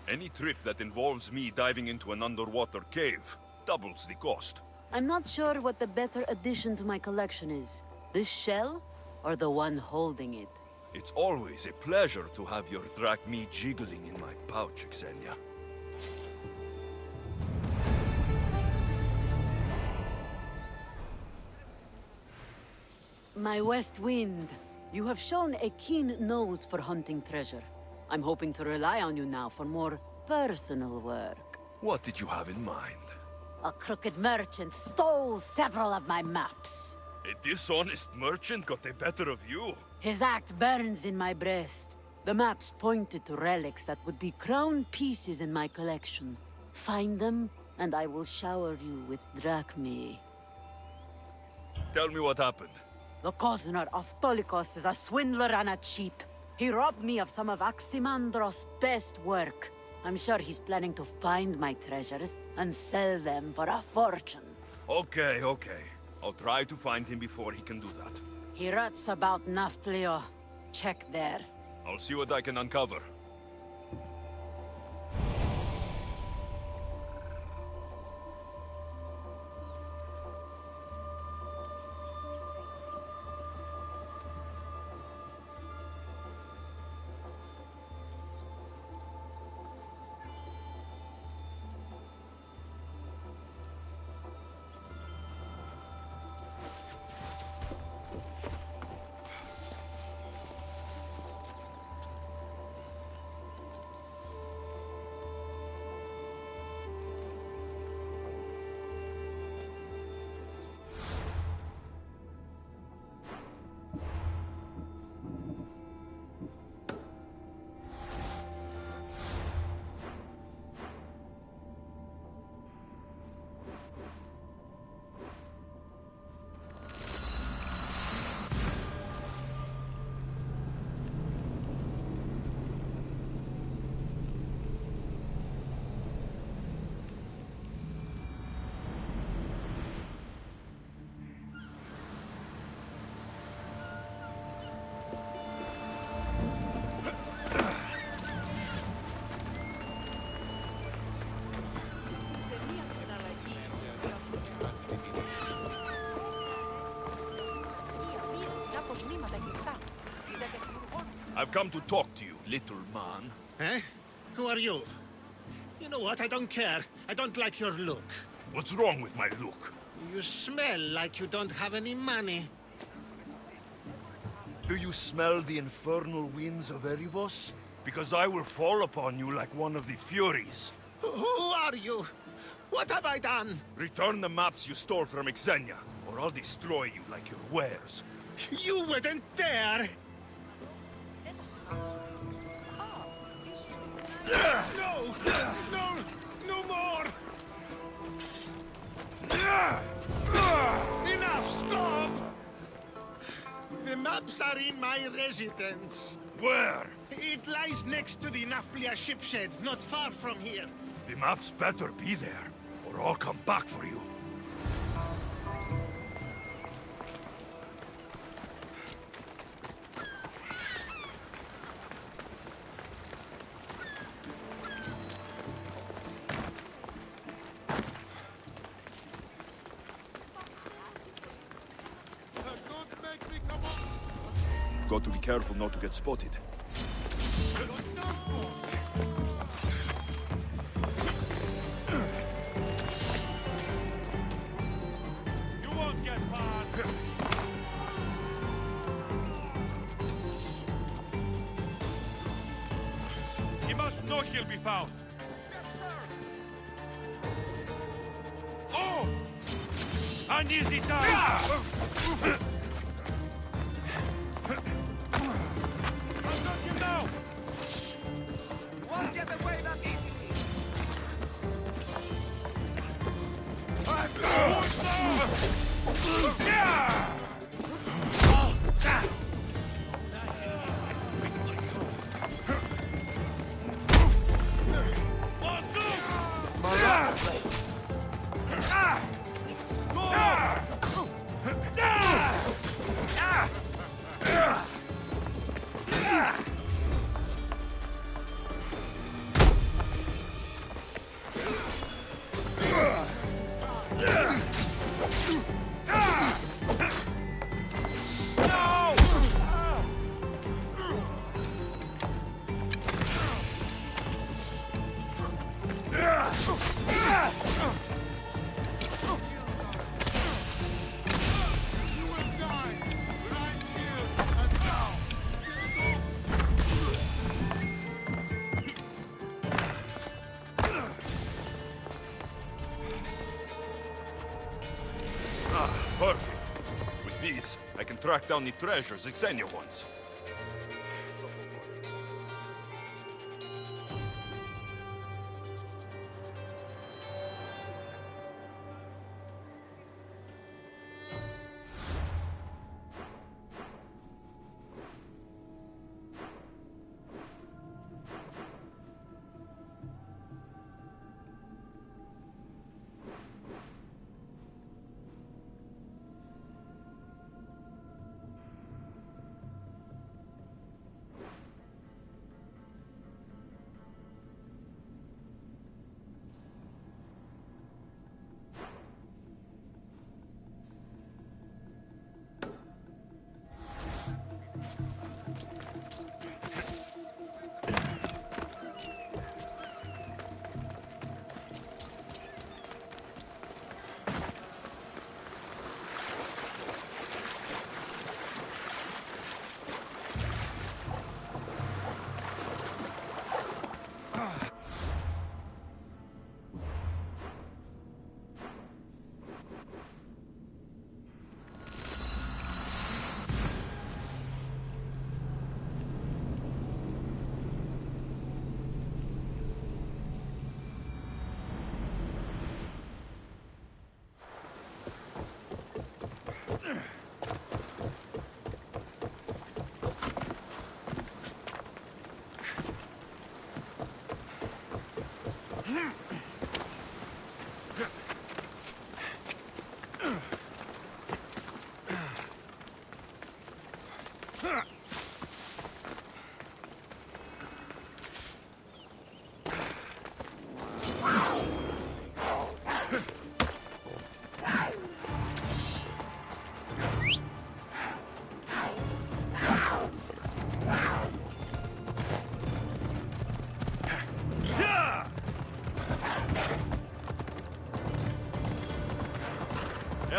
Any trip that involves me diving into an underwater cave doubles the cost. I'm not sure what the better addition to my collection is. This shell, or the one holding it? It's always a pleasure to have your drachme jiggling in my pouch, Xenia. My West Wind, you have shown a keen nose for hunting treasure. I'm hoping to rely on you now for more personal work. What did you have in mind? A crooked merchant stole several of my maps. A dishonest merchant got the better of you? His act burns in my breast. The maps pointed to relics that would be crown pieces in my collection. Find them, and I will shower you with drachme. Tell me what happened. The Kozner of Tolikos is a swindler and a cheat. He robbed me of some of Aximandros' best work. I'm sure he's planning to find my treasures and sell them for a fortune. Okay. I'll try to find him before he can do that. He rots about Nafplio. Check there. I'll see what I can uncover. I've come to talk to you, little man. Eh? Who are you? You know what? I don't care. I don't like your look. What's wrong with my look? You smell like you don't have any money. Do you smell the infernal winds of Erivos? Because I will fall upon you like one of the Furies. Who are you? What have I done? Return the maps you stole from Xenia, or I'll destroy you like your wares. You wouldn't dare! No! No! No more! Enough! Stop! The maps are in my residence. Where? It lies next to the Nafplia ship shed, not far from here. The maps better be there, or I'll come back for you. Got to be careful not to get spotted. You won't get past. He must know he'll be found. Oh! An easy time! track down the treasures Xenia wants.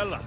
Ella!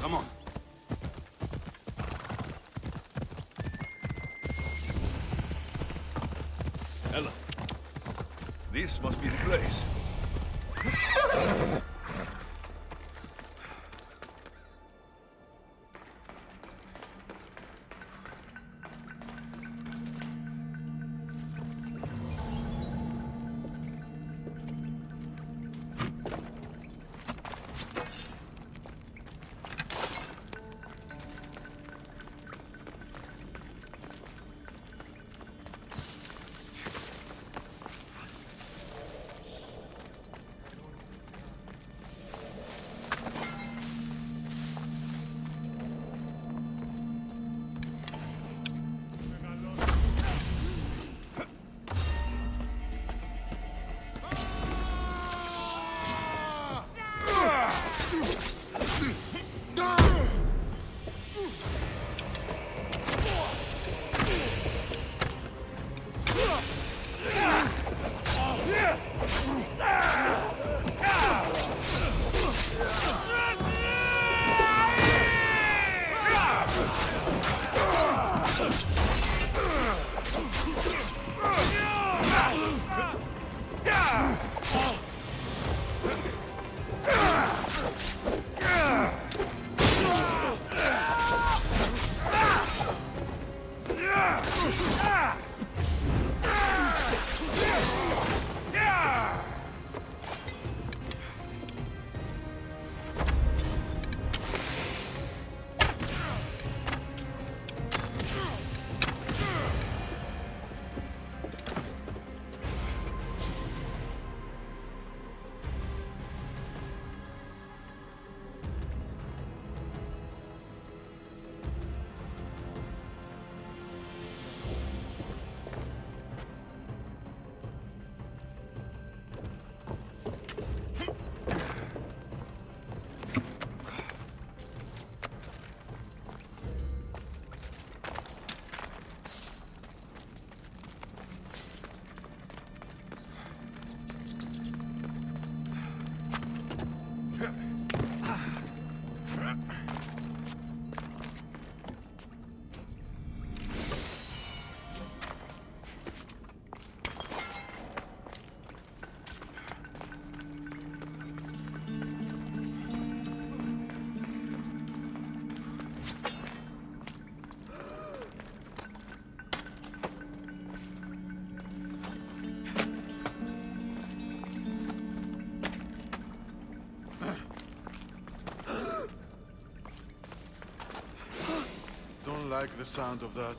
Come on. Ella, this must be the place. Don't like the sound of that.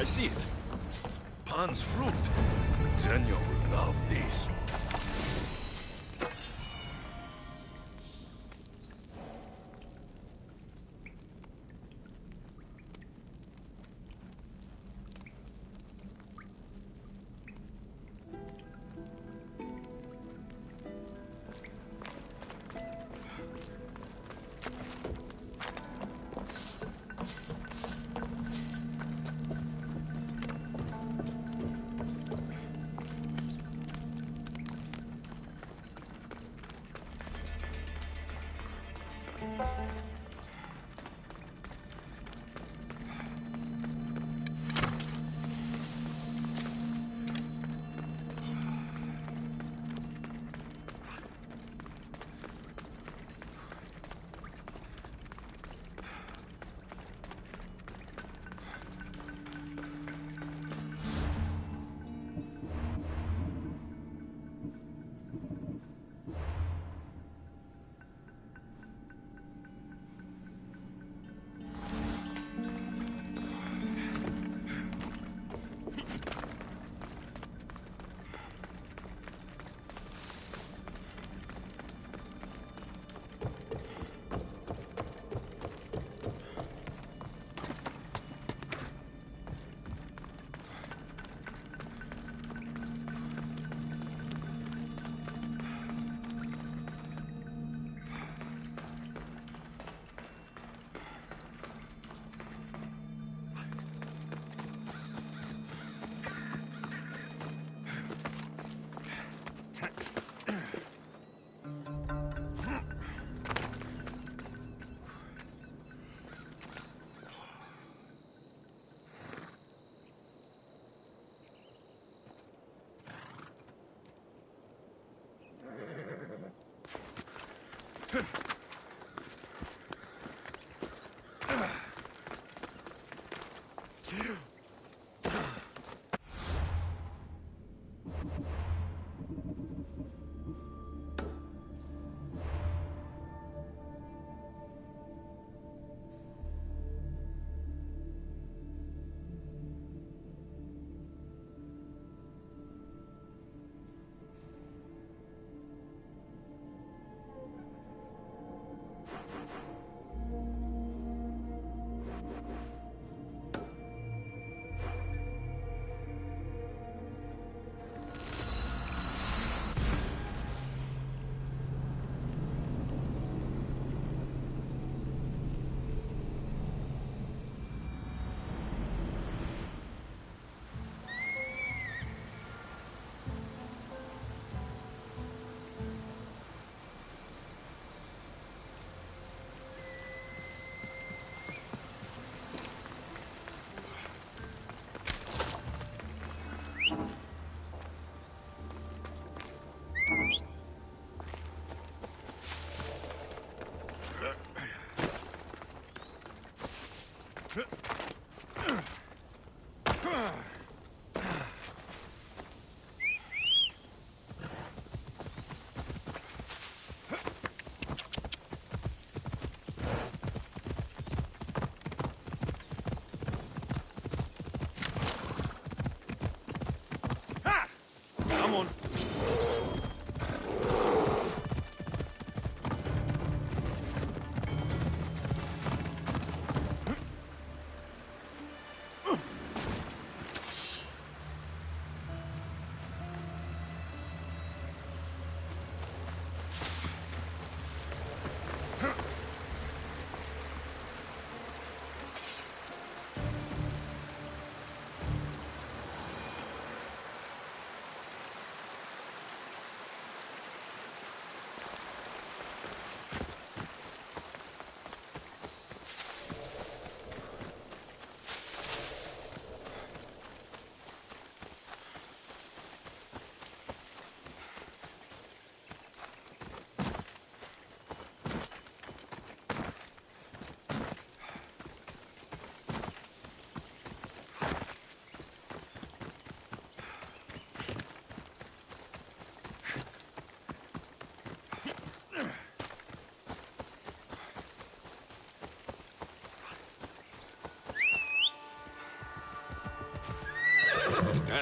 I see it. Pan's fruit. Xenia will love this.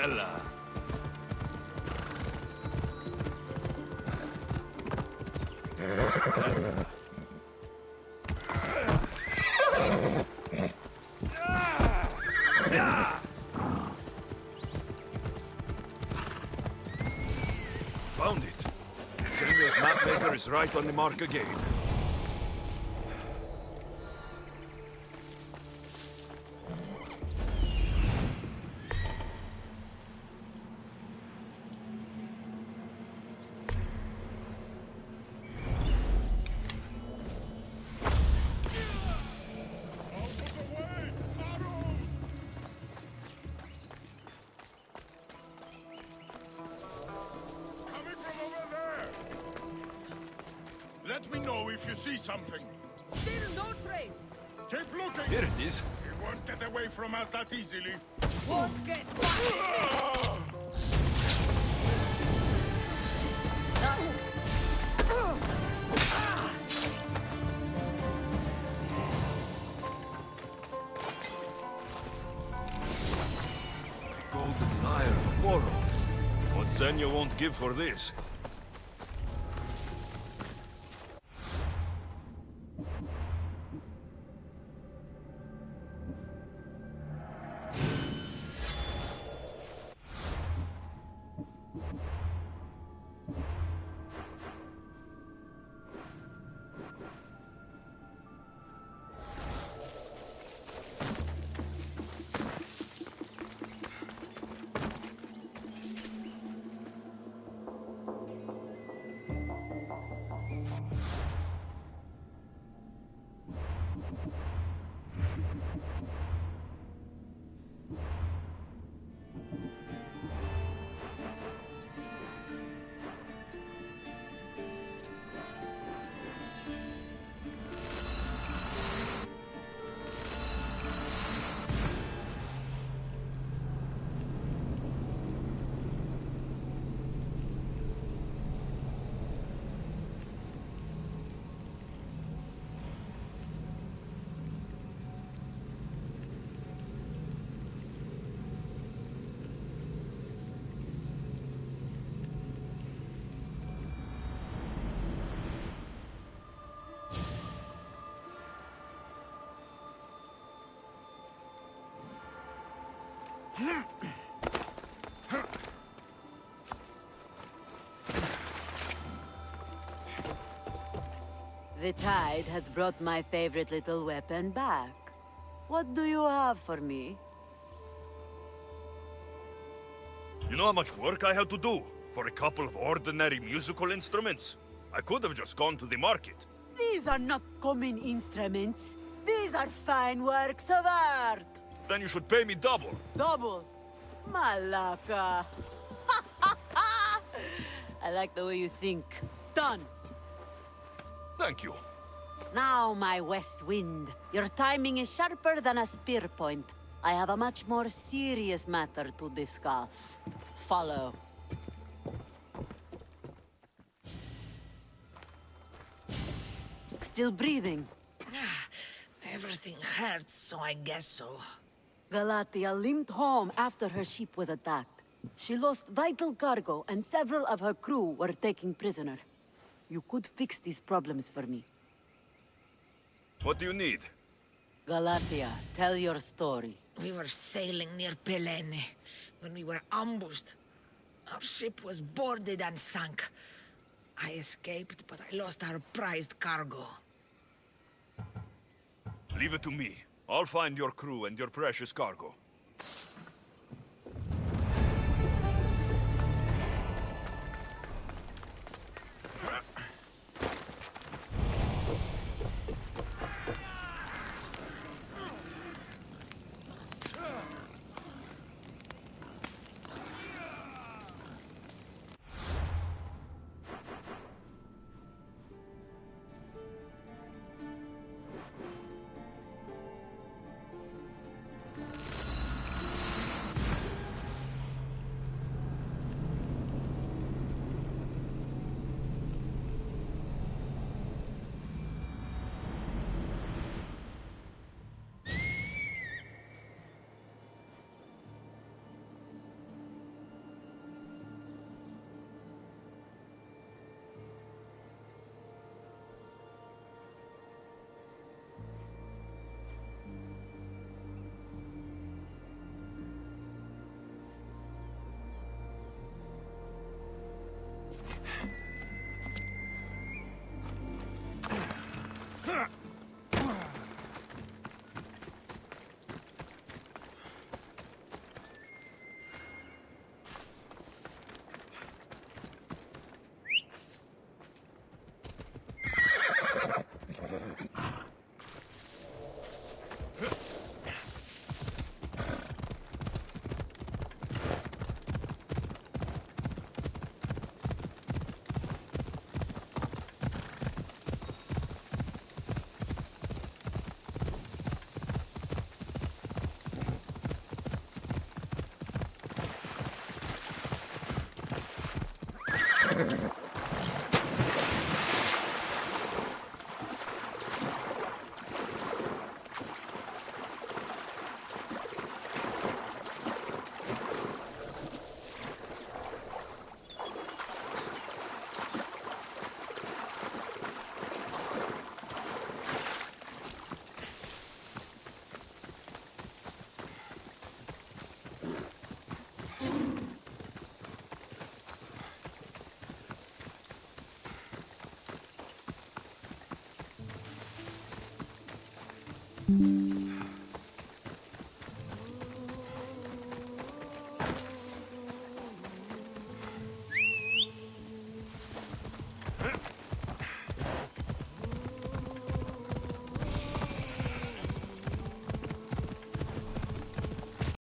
Bella. Found it. Senya's mapmaker is right on the mark again. Let me know if you see something. Still no trace. Keep looking. Here it is. He won't get away from us that easily. Won't get Golden lyre of Apollo. What Senya won't give for this. The tide has brought my favorite little weapon back. What do you have for me? You know how much work I had to do for a couple of ordinary musical instruments? I could have just gone to the market. These are not common instruments. These are fine works of art. Then you should pay me double. Double? Malaka. I like the way you think. Done. Thank you. Now, my west wind. Your timing is sharper than a spear point. I have a much more serious matter to discuss. Follow. Still breathing? Everything hurts, so I guess so. Galatia limped home after her ship was attacked. She lost vital cargo, and several of her crew were taken prisoner. You could fix these problems for me. What do you need? Galatia, tell your story. We were sailing near Pelene when we were ambushed. Our ship was boarded and sunk. I escaped, but I lost our prized cargo. Leave it to me. I'll find your crew and your precious cargo. Mm-hmm.